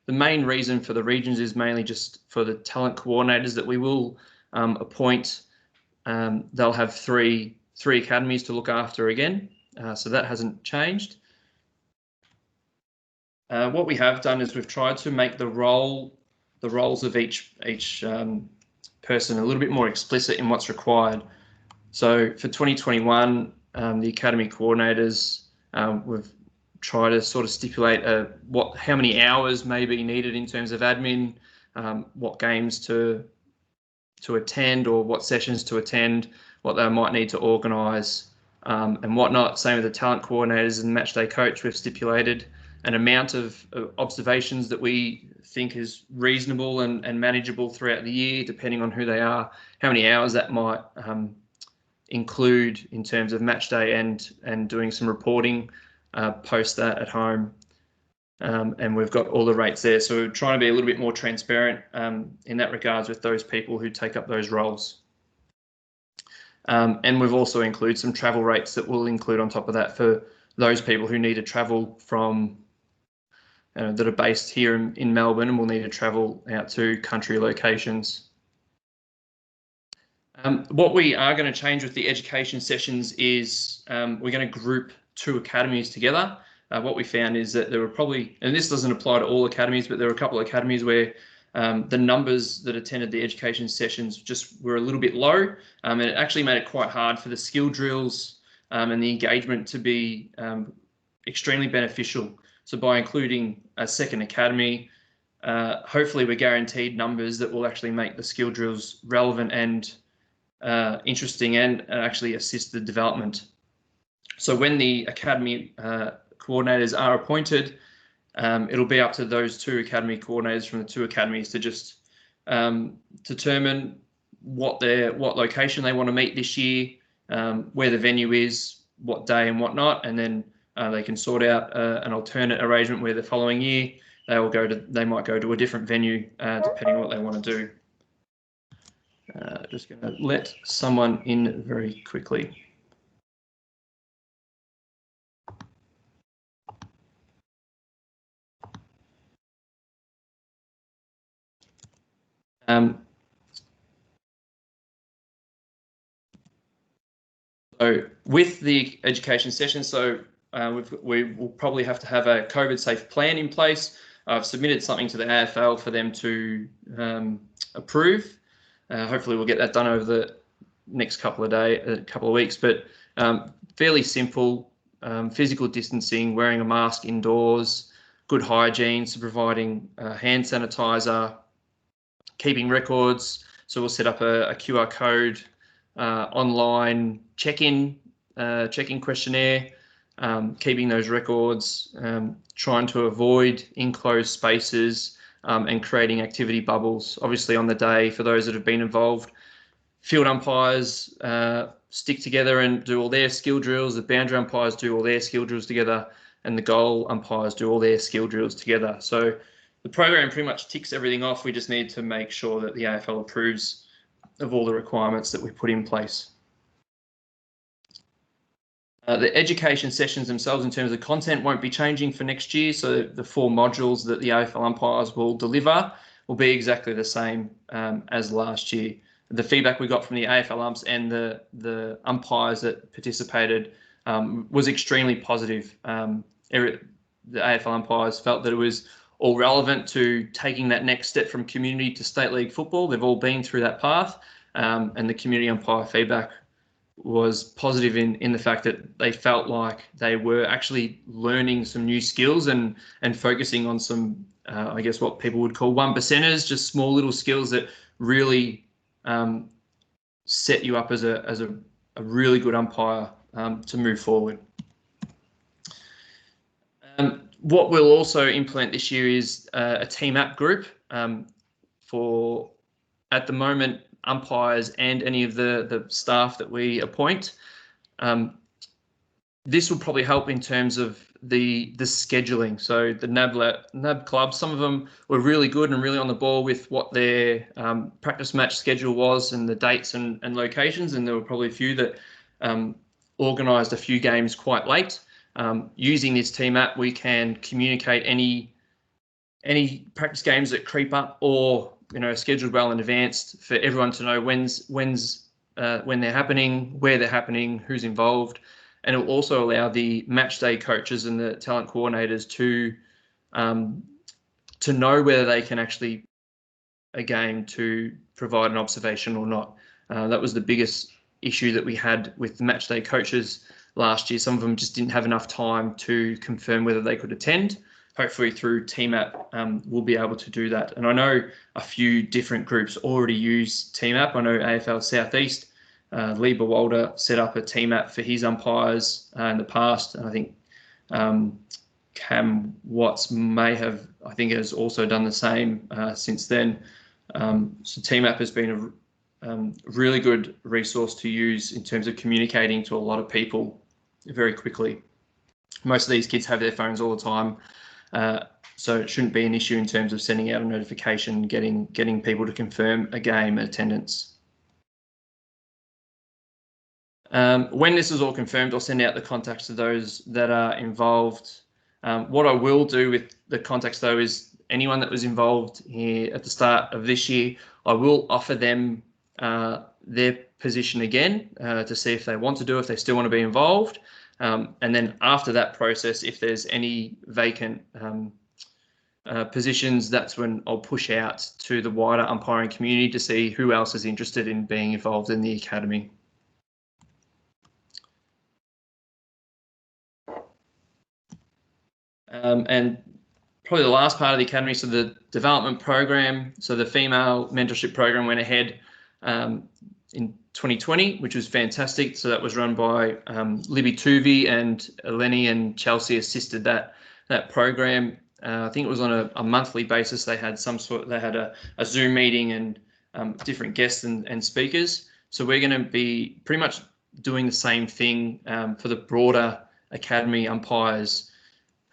main reason for the regions is mainly just for the talent coordinators that we will appoint. They'll have three academies to look after again, so that hasn't changed. What we have done is we've tried to make the roles of each person a little bit more explicit in what's required. So for 2021, the academy coordinators, we've tried to sort of stipulate how many hours may be needed in terms of admin, what games to attend or what sessions to attend, what they might need to organise, and whatnot. Same with the talent coordinators and match day coach. We've stipulated an amount of observations that we think is reasonable and manageable throughout the year, depending on who they are, how many hours that might include in terms of match day and doing some reporting post that at home. and we've got all the rates there. So we're trying to be a little bit more transparent in that regards with those people who take up those roles. And we've also included some travel rates that we'll include on top of that for those people who need to travel from that are based here in Melbourne and will need to travel out to country locations. What we are going to change with the education sessions is we're going to group 2 academies together. What we found is that there were probably, and this doesn't apply to all academies, but there were a couple of academies where the numbers that attended the education sessions just were a little bit low, and it actually made it quite hard for the skill drills and the engagement to be extremely beneficial. So by including a second academy, hopefully we're guaranteed numbers that will actually make the skill drills relevant and interesting and actually assist the development. So when the academy coordinators are appointed, it'll be up to those 2 academy coordinators from the 2 academies to just determine what location they want to meet this year, where the venue is, what day and whatnot, and then they can sort out an alternate arrangement where the following year they might go to a different venue depending on what they want to do. Just going to let someone in very quickly. So with the education session, we will probably have to have a COVID safe plan in place. I've submitted something to the AFL for them to approve. Hopefully we'll get that done over the next couple of weeks, but fairly simple, physical distancing, wearing a mask indoors, good hygiene, so providing hand sanitizer, keeping records. So we'll set up a QR code, online check-in questionnaire, keeping those records, trying to avoid enclosed spaces and creating activity bubbles. Obviously on the day, for those that have been involved, field umpires stick together and do all their skill drills, the boundary umpires do all their skill drills together, and the goal umpires do all their skill drills together. So the program pretty much ticks everything off. We just need to make sure that the AFL approves of all the requirements that we put in place. The education sessions themselves in terms of content won't be changing for next year. So the 4 modules that the AFL umpires will deliver will be exactly the same as last year. The feedback we got from the AFL umps and the umpires that participated was extremely positive. The AFL umpires felt that it was all relevant to taking that next step from community to state league football. They've all been through that path, and the community umpire feedback was positive in the fact that they felt like they were actually learning some new skills and focusing on some, I guess what people would call 1%ers, just small little skills that really set you up as a really good umpire to move forward. What we'll also implement this year is a team app group for, at the moment, umpires and any of the staff that we appoint. This will probably help in terms of the scheduling. So the NAB clubs, some of them were really good and really on the ball with what their practice match schedule was and the dates and locations, and there were probably a few that organised a few games quite late. Using this team app, we can communicate any practice games that creep up or scheduled well in advance for everyone to know when they're happening, where they're happening, who's involved, and it will also allow the match day coaches and the talent coordinators to know whether they can actually a game to provide an observation or not. That was the biggest issue that we had with the match day coaches last year. Some of them just didn't have enough time to confirm whether they could attend. Hopefully through Team App, we'll be able to do that. And I know a few different groups already use Team App. I know AFL Southeast, Lee Bewalder set up a Team App for his umpires in the past. And I think Cam Watts has also done the same since then. So Team App has been a really good resource to use in terms of communicating to a lot of people very quickly. Most of these kids have their phones all the time. So it shouldn't be an issue in terms of sending out a notification, getting people to confirm a game attendance. When this is all confirmed, I'll send out the contacts of those that are involved. What I will do with the contacts, though, is anyone that was involved here at the start of this year, I will offer them their position again to see if they want to do, if they still want to be involved. And then after that process, if there's any vacant positions, that's when I'll push out to the wider umpiring community to see who else is interested in being involved in the academy. And probably the last part of the academy, so the development program, so the female mentorship program went ahead in 2020, which was fantastic. So that was run by Libby Tuvey, and Eleni and Chelsea assisted that program. I think it was on a monthly basis. They had a Zoom meeting and different guests and speakers. So we're going to be pretty much doing the same thing for the broader academy umpires.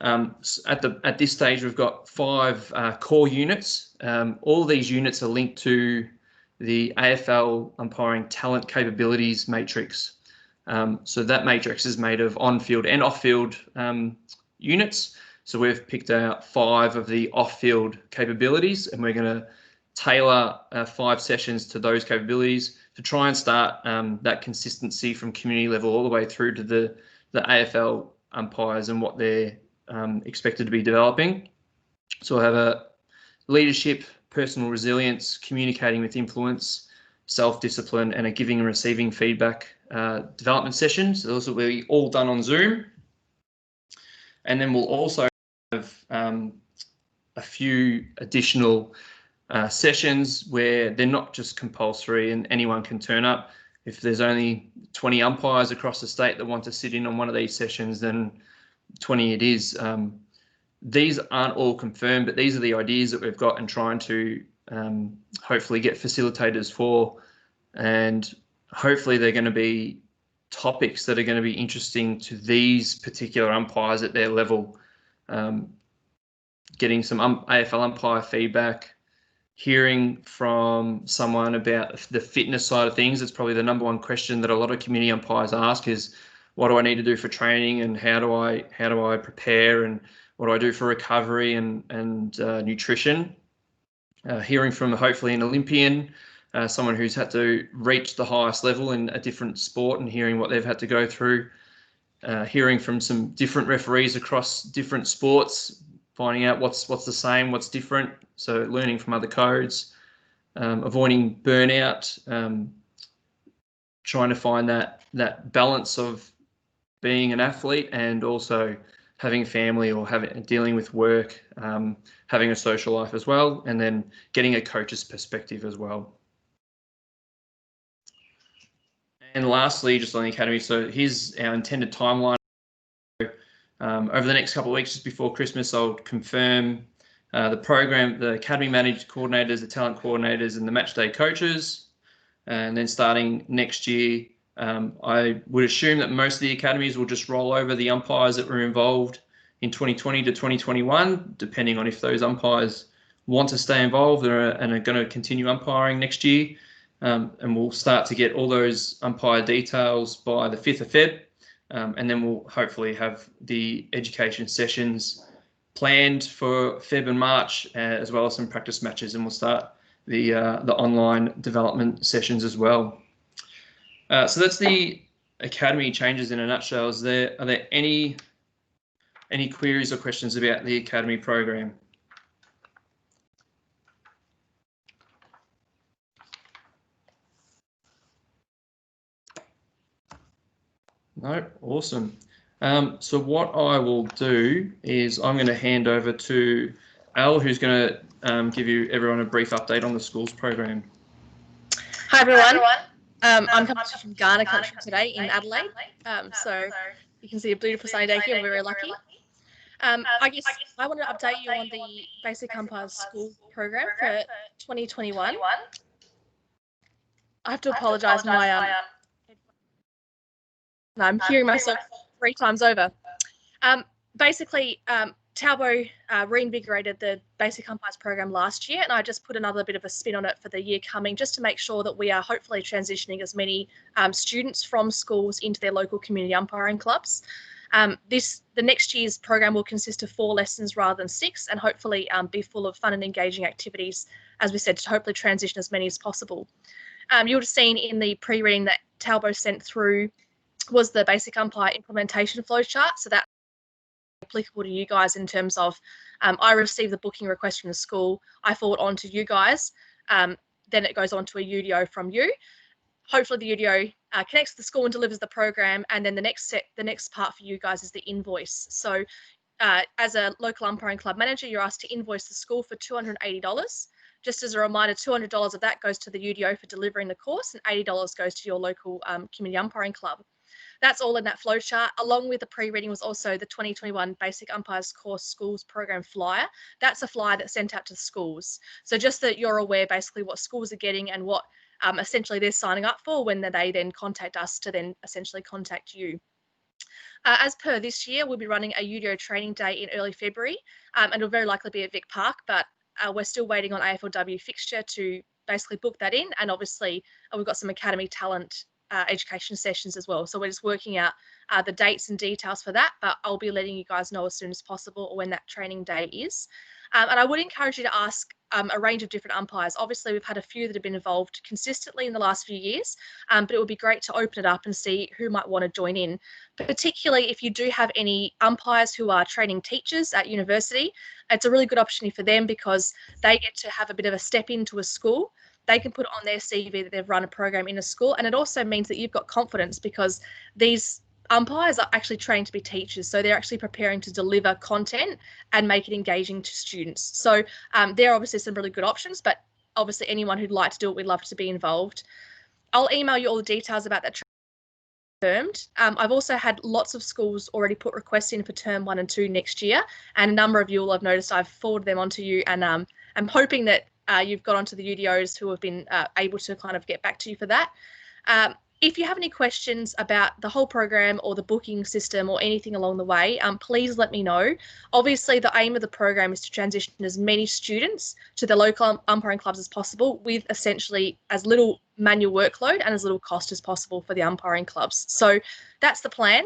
At this stage, we've got 5 core units. All of these units are linked to the AFL umpiring talent capabilities matrix. So that matrix is made of on-field and off-field units. So we've picked out 5 of the off-field capabilities, and we're going to tailor 5 sessions to those capabilities to try and start that consistency from community level all the way through to the AFL umpires and what they're expected to be developing. So we'll have a leadership, personal resilience, communicating with influence, self-discipline, and a giving and receiving feedback development session. So those will be all done on Zoom. And then we'll also have a few additional sessions where they're not just compulsory and anyone can turn up. If there's only 20 umpires across the state that want to sit in on one of these sessions, then 20 it is. These aren't all confirmed, but these are the ideas that we've got and trying to hopefully get facilitators for, and hopefully they're going to be topics that are going to be interesting to these particular umpires at their level. Getting some AFL umpire feedback, hearing from someone about the fitness side of things. It's probably the #1 question that a lot of community umpires ask is, what do I need to do for training, and how do I prepare, and what do I do for recovery and nutrition? Hearing from hopefully an Olympian, someone who's had to reach the highest level in a different sport, and hearing what they've had to go through. Hearing from some different referees across different sports, finding out what's the same, what's different. So learning from other codes, avoiding burnout, trying to find that balance of being an athlete and also having family or dealing with work, having a social life as well, and then getting a coach's perspective as well. And lastly, just on the academy, so here's our intended timeline. Over the next couple of weeks, just before Christmas, I'll confirm the program, the academy managed coordinators, the talent coordinators, and the match day coaches. And then starting next year, I would assume that most of the academies will just roll over the umpires that were involved in 2020 to 2021, depending on if those umpires want to stay involved and are going to continue umpiring next year. And we'll start to get all those umpire details by the 5th of Feb. And then we'll hopefully have the education sessions planned for Feb and March, as well as some practice matches, and we'll start the online development sessions as well. So that's the academy changes in a nutshell. Are there any queries or questions about the academy program? No, awesome. So what I will do is I'm going to hand over to Al, who's going to give everyone a brief update on the schools program. Hi everyone. I'm coming to you from Ghana country today in Adelaide. So you can see a beautiful sunny day here. We're very lucky. I guess I want to update you on the Basic Umpires School program for 2021. I have to apologise. I'm hearing myself 3 times over. Basically, Talbot reinvigorated the Basic Umpires program last year, and I just put another bit of a spin on it for the year coming, just to make sure that we are hopefully transitioning as many students from schools into their local community umpiring clubs. The next year's program will consist of 4 lessons rather than 6, and hopefully be full of fun and engaging activities, as we said, to hopefully transition as many as possible. You would have seen in the pre-reading that Talbot sent through was the Basic Umpire implementation flowchart. So that's applicable to you guys in terms of I receive the booking request from the school, I forward on to you guys, then it goes on to a UDO from you. Hopefully the UDO connects to the school and delivers the program, and then the next part for you guys is the invoice. So as a local umpiring club manager, you're asked to invoice the school for $280. Just as a reminder, $200 of that goes to the UDO for delivering the course, and $80 goes to your local community umpiring club. That's all in that flowchart. Along with the pre-reading was also the 2021 Basic Umpires Course Schools Program flyer. That's a flyer that's sent out to schools. So just that you're aware basically what schools are getting and what essentially they're signing up for when they then contact us to then essentially contact you. As per this year, we'll be running a UDO training day in early February, and it'll very likely be at Vic Park, but we're still waiting on AFLW fixture to basically book that in. And obviously we've got some academy talent education sessions as well. So we're just working out the dates and details for that, but I'll be letting you guys know as soon as possible when that training day is. And I would encourage you to ask a range of different umpires. Obviously, we've had a few that have been involved consistently in the last few years, but it would be great to open it up and see who might want to join in, particularly if you do have any umpires who are training teachers at university. It's a really good opportunity for them because they get to have a bit of a step into a school. They can put on their CV that they've run a program in a school, and it also means that you've got confidence because these umpires are actually trained to be teachers, so they're actually preparing to deliver content and make it engaging to students. So there are obviously some really good options, but obviously anyone who'd like to do it, we'd love to be involved. I'll email you all the details about that confirmed. I've also had lots of schools already put requests in for term 1 and 2 next year, and a number of you will have noticed I've forwarded them on to you, and I'm hoping that you've got onto the UDOs who have been able to kind of get back to you for that. If you have any questions about the whole program or the booking system or anything along the way, please let me know. Obviously, the aim of the program is to transition as many students to the local umpiring clubs as possible with essentially as little manual workload and as little cost as possible for the umpiring clubs. So that's the plan.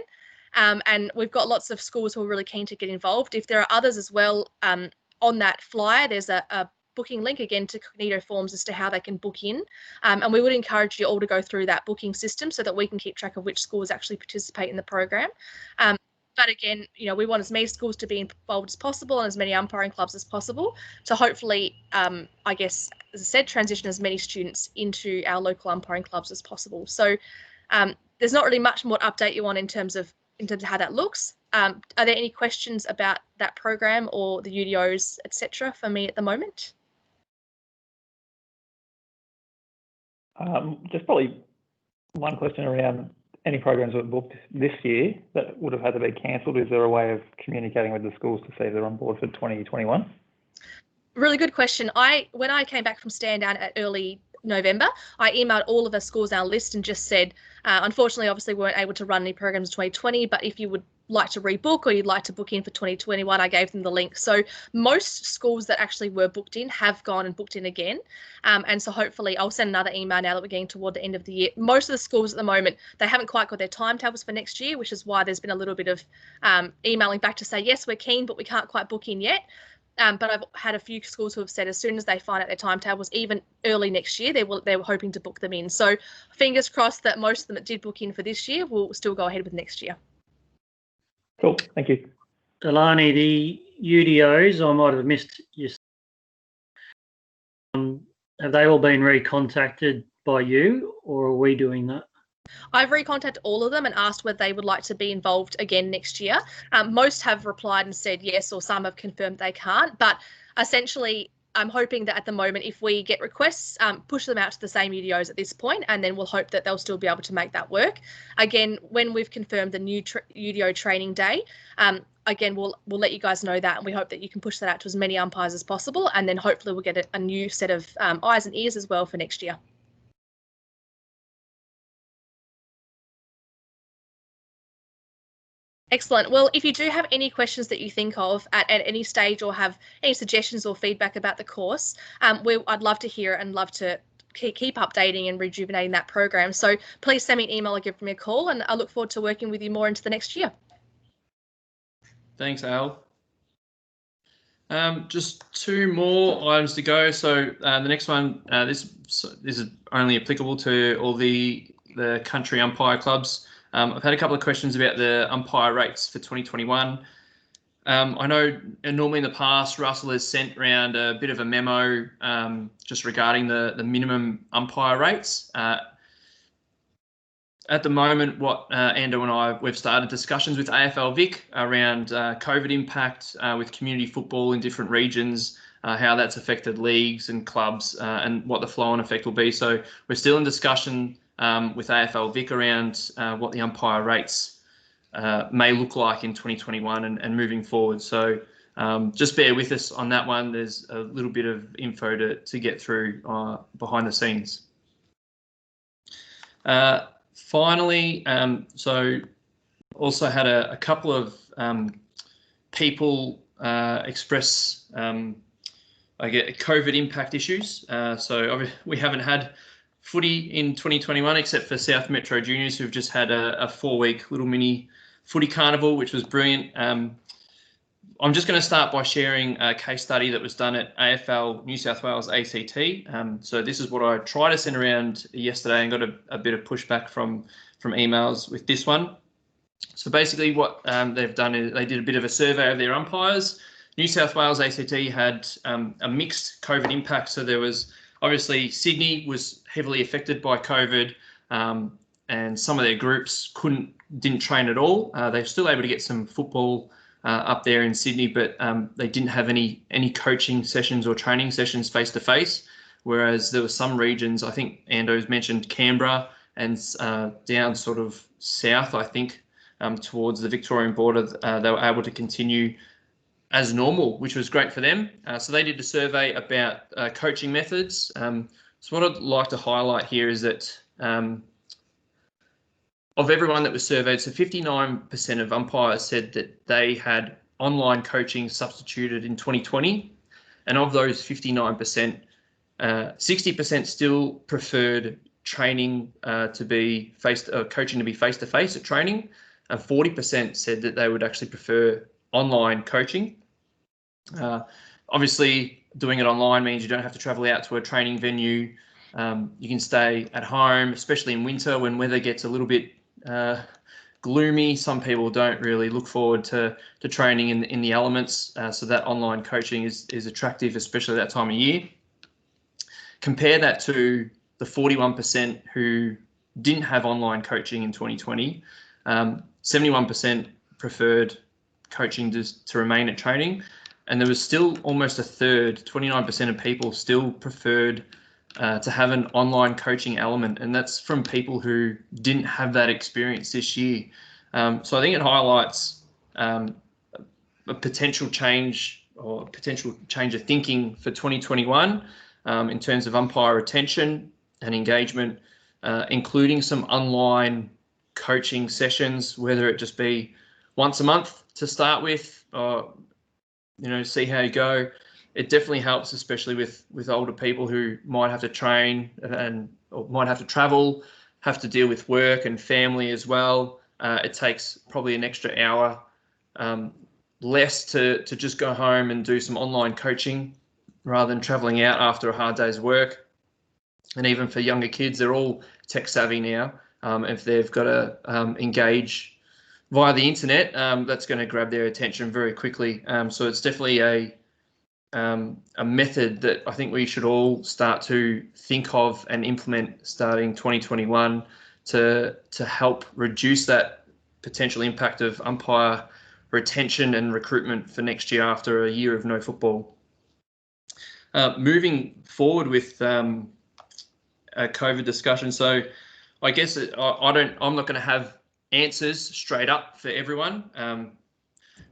And we've got lots of schools who are really keen to get involved. If there are others as well, on that flyer, there's a booking link again to Cognito Forms as to how they can book in, and we would encourage you all to go through that booking system so that we can keep track of which schools actually participate in the program. But again, we want as many schools to be involved as possible and as many umpiring clubs as possible to hopefully, I guess, as I said, transition as many students into our local umpiring clubs as possible. So there's not really much more to update you on in terms of how that looks. Are there any questions about that program or the UDOs, etc., for me at the moment? Just probably one question around any programs that were booked this year that would have had to be cancelled. Is there a way of communicating with the schools to see if they're on board for 2021? Really good question. When I came back from stand down at early November, I emailed all of the schools on our list and just said, unfortunately, obviously, we weren't able to run any programs in 2020, but if you would like to rebook or you'd like to book in for 2021, I gave them the link. So most schools that actually were booked in have gone and booked in again. And so hopefully I'll send another email now that we're getting toward the end of the year. Most of the schools at the moment, they haven't quite got their timetables for next year, which is why there's been a little bit of emailing back to say, yes, we're keen, but we can't quite book in yet. But I've had a few schools who have said as soon as they find out their timetables, even early next year, they were hoping to book them in. So fingers crossed that most of them that did book in for this year will still go ahead with next year. Cool, thank you. Delaney, the UDOs, I might have missed you. Have they all been recontacted by you, or are we doing that? I've recontacted all of them and asked whether they would like to be involved again next year. Most have replied and said yes, or some have confirmed they can't. But essentially, I'm hoping that at the moment, if we get requests, push them out to the same UDOs at this point, and then we'll hope that they'll still be able to make that work. Again, when we've confirmed the new UDO training day, again, we'll let you guys know that, and we hope that you can push that out to as many umpires as possible, and then hopefully we'll get a new set of eyes and ears as well for next year. Excellent. Well, if you do have any questions that you think of at any stage, or have any suggestions or feedback about the course, I'd love to hear it and love to keep updating and rejuvenating that program. So please send me an email or give me a call, and I look forward to working with you more into the next year. Thanks, Al. Just 2 more items to go. So the next one, this is only applicable to all the country umpire clubs. I've had a couple of questions about the umpire rates for 2021. I know normally in the past, Russell has sent around a bit of a memo just regarding the minimum umpire rates. At the moment, what Ando and we've started discussions with AFL Vic around COVID impact with community football in different regions, how that's affected leagues and clubs, and what the flow-on effect will be. So we're still in discussion with AFL Vic around what the umpire rates may look like in 2021 and moving forward. So just bear with us on that one. There's a little bit of info to get through behind the scenes. Finally, so also had a couple of people express, I get COVID impact issues. So we haven't had footy in 2021 except for South Metro Juniors, who've just had a 4-week little mini footy carnival, which was brilliant. I'm just going to start by sharing a case study that was done at AFL New South Wales ACT. So this is what I tried to send around yesterday and got a bit of pushback from emails with this one. So basically what they've done is they did a bit of a survey of their umpires. New South Wales ACT had a mixed COVID impact. So there was obviously Sydney was heavily affected by COVID, and some of their groups didn't train at all. They're still able to get some football up there in Sydney, but they didn't have any coaching sessions or training sessions face to face. Whereas there were some regions, I think Ando's mentioned Canberra and down sort of south, I think, towards the Victorian border, they were able to continue as normal, which was great for them. So they did a survey about coaching methods. So what I'd like to highlight here is that of everyone that was surveyed, so 59% of umpires said that they had online coaching substituted in 2020. And of those 59%, 60% still preferred training to be coaching to be face-to-face at training. And 40% said that they would actually prefer online coaching. Obviously, doing it online means you don't have to travel out to a training venue. You can stay at home, especially in winter when weather gets a little bit gloomy. Some people don't really look forward to training in the elements, so that online coaching is attractive, especially that time of year. Compare that to the 41% who didn't have online coaching in 2020. 71% preferred coaching to remain at training, and there was still almost a third, 29% of people still preferred to have an online coaching element, and that's from people who didn't have that experience this year. So I think it highlights a potential change of thinking for 2021 in terms of umpire retention and engagement, including some online coaching sessions, whether it just be once a month to start with, or see how you go. It definitely helps, especially with older people who might have to train or might have to travel, have to deal with work and family as well. It takes probably an extra hour less to just go home and do some online coaching rather than traveling out after a hard day's work. And even for younger kids, they're all tech savvy now. If they've got to engage via the internet, that's going to grab their attention very quickly. So it's definitely a method that I think we should all start to think of and implement starting 2021 to help reduce that potential impact of umpire retention and recruitment for next year after a year of no football. Moving forward with a COVID discussion, so I guess I'm not going to have answers straight up for everyone.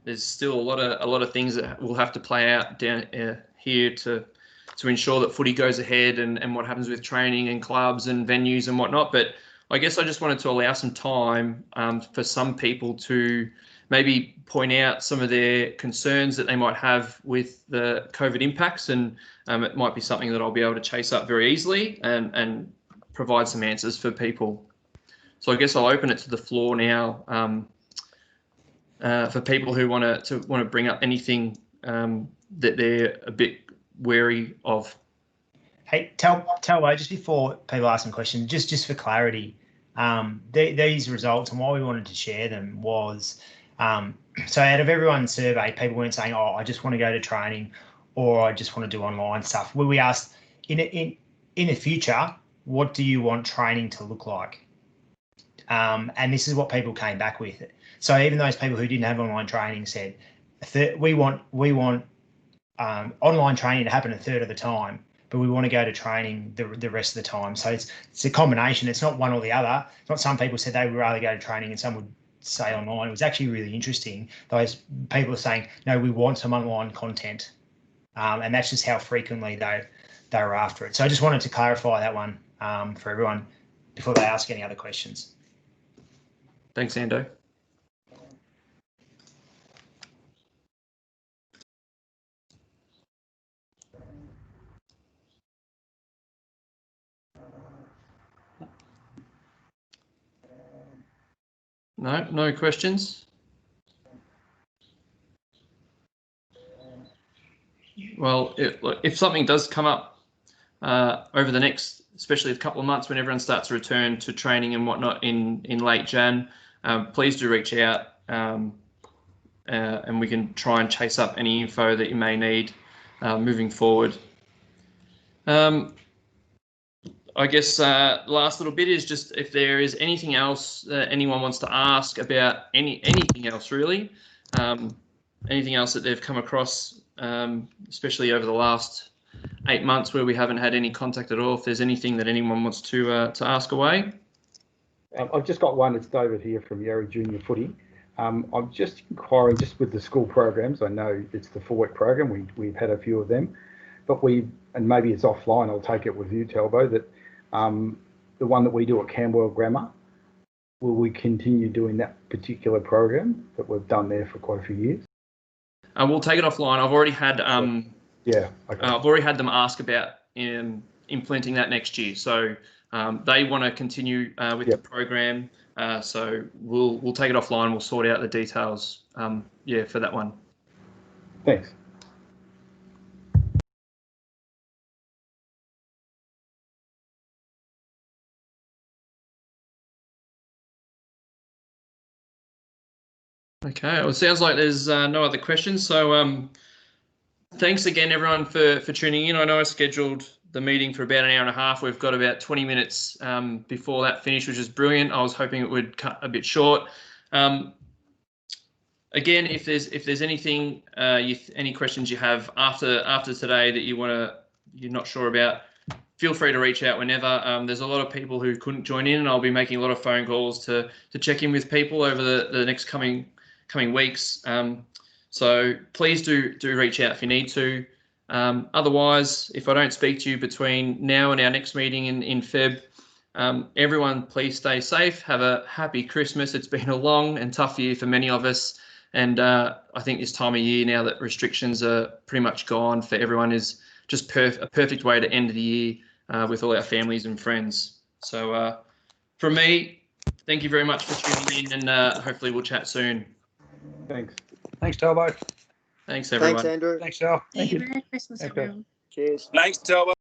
There's still a lot of things that will have to play out down here to ensure that footy goes ahead and what happens with training and clubs and venues and whatnot. But I guess I just wanted to allow some time for some people to maybe point out some of their concerns that they might have with the COVID impacts, and it might be something that I'll be able to chase up very easily and provide some answers for people. So I guess I'll open it to the floor now for people who want to bring up anything that they're a bit wary of. Hey, Talbo, just before people ask some questions, just for clarity, these results and why we wanted to share them was, so out of everyone's survey, people weren't saying, oh, I just want to go to training or I just want to do online stuff. We asked, in the future, what do you want training to look like? And this is what people came back with. So even those people who didn't have online training said, we want online training to happen a third of the time, but we want to go to training the rest of the time. So it's a combination. It's not one or the other. It's not some people said they would rather go to training and some would say online. It was actually really interesting. Those people are saying, no, we want some online content. And that's just how frequently they were after it. So I just wanted to clarify that one for everyone before they ask any other questions. Thanks, Ando. No questions. Well, if something does come up over the next, especially a couple of months when everyone starts to return to training and whatnot in late Jan, please do reach out and we can try and chase up any info that you may need moving forward. I guess last little bit is just if there is anything else that anyone wants to ask about anything else really, anything else that they've come across, especially over the last 8 months where we haven't had any contact at all. If there's anything that anyone wants to ask away. I've just got one. It's David here from Yarra Junior Footy. I'm just inquiring just with the school programs. I know it's the 4-week program. We've had a few of them, but and maybe it's offline. I'll take it with you, Talbo, that the one that we do at Camberwell Grammar, will we continue doing that particular program that we've done there for quite a few years? We'll take it offline. I've already had okay. I've already had them ask about implementing that next year. So they want to continue with the program. So we'll take it offline. We'll sort out the details. For that one. Thanks. Okay, well, it sounds like there's no other questions. So thanks again, everyone, for tuning in. I know I scheduled the meeting for about an hour and a half. We've got about 20 minutes before that finish, which is brilliant. I was hoping it would cut a bit short. Again, if there's anything, any questions you have after today that you're not sure about, feel free to reach out whenever. There's a lot of people who couldn't join in, and I'll be making a lot of phone calls to check in with people over the next coming weeks. So please do reach out if you need to. Otherwise, if I don't speak to you between now and our next meeting in Feb, everyone please stay safe. Have a happy Christmas. It's been a long and tough year for many of us. And I think this time of year, now that restrictions are pretty much gone for everyone, is just a perfect way to end the year with all our families and friends. So from me, thank you very much for tuning in, and hopefully we'll chat soon. Thanks. Thanks, Talbo. Thanks, everyone. Thanks, Andrew. Thanks, Al. Thank you. Merry Christmas, everyone. Cheers. Thanks, Talbot.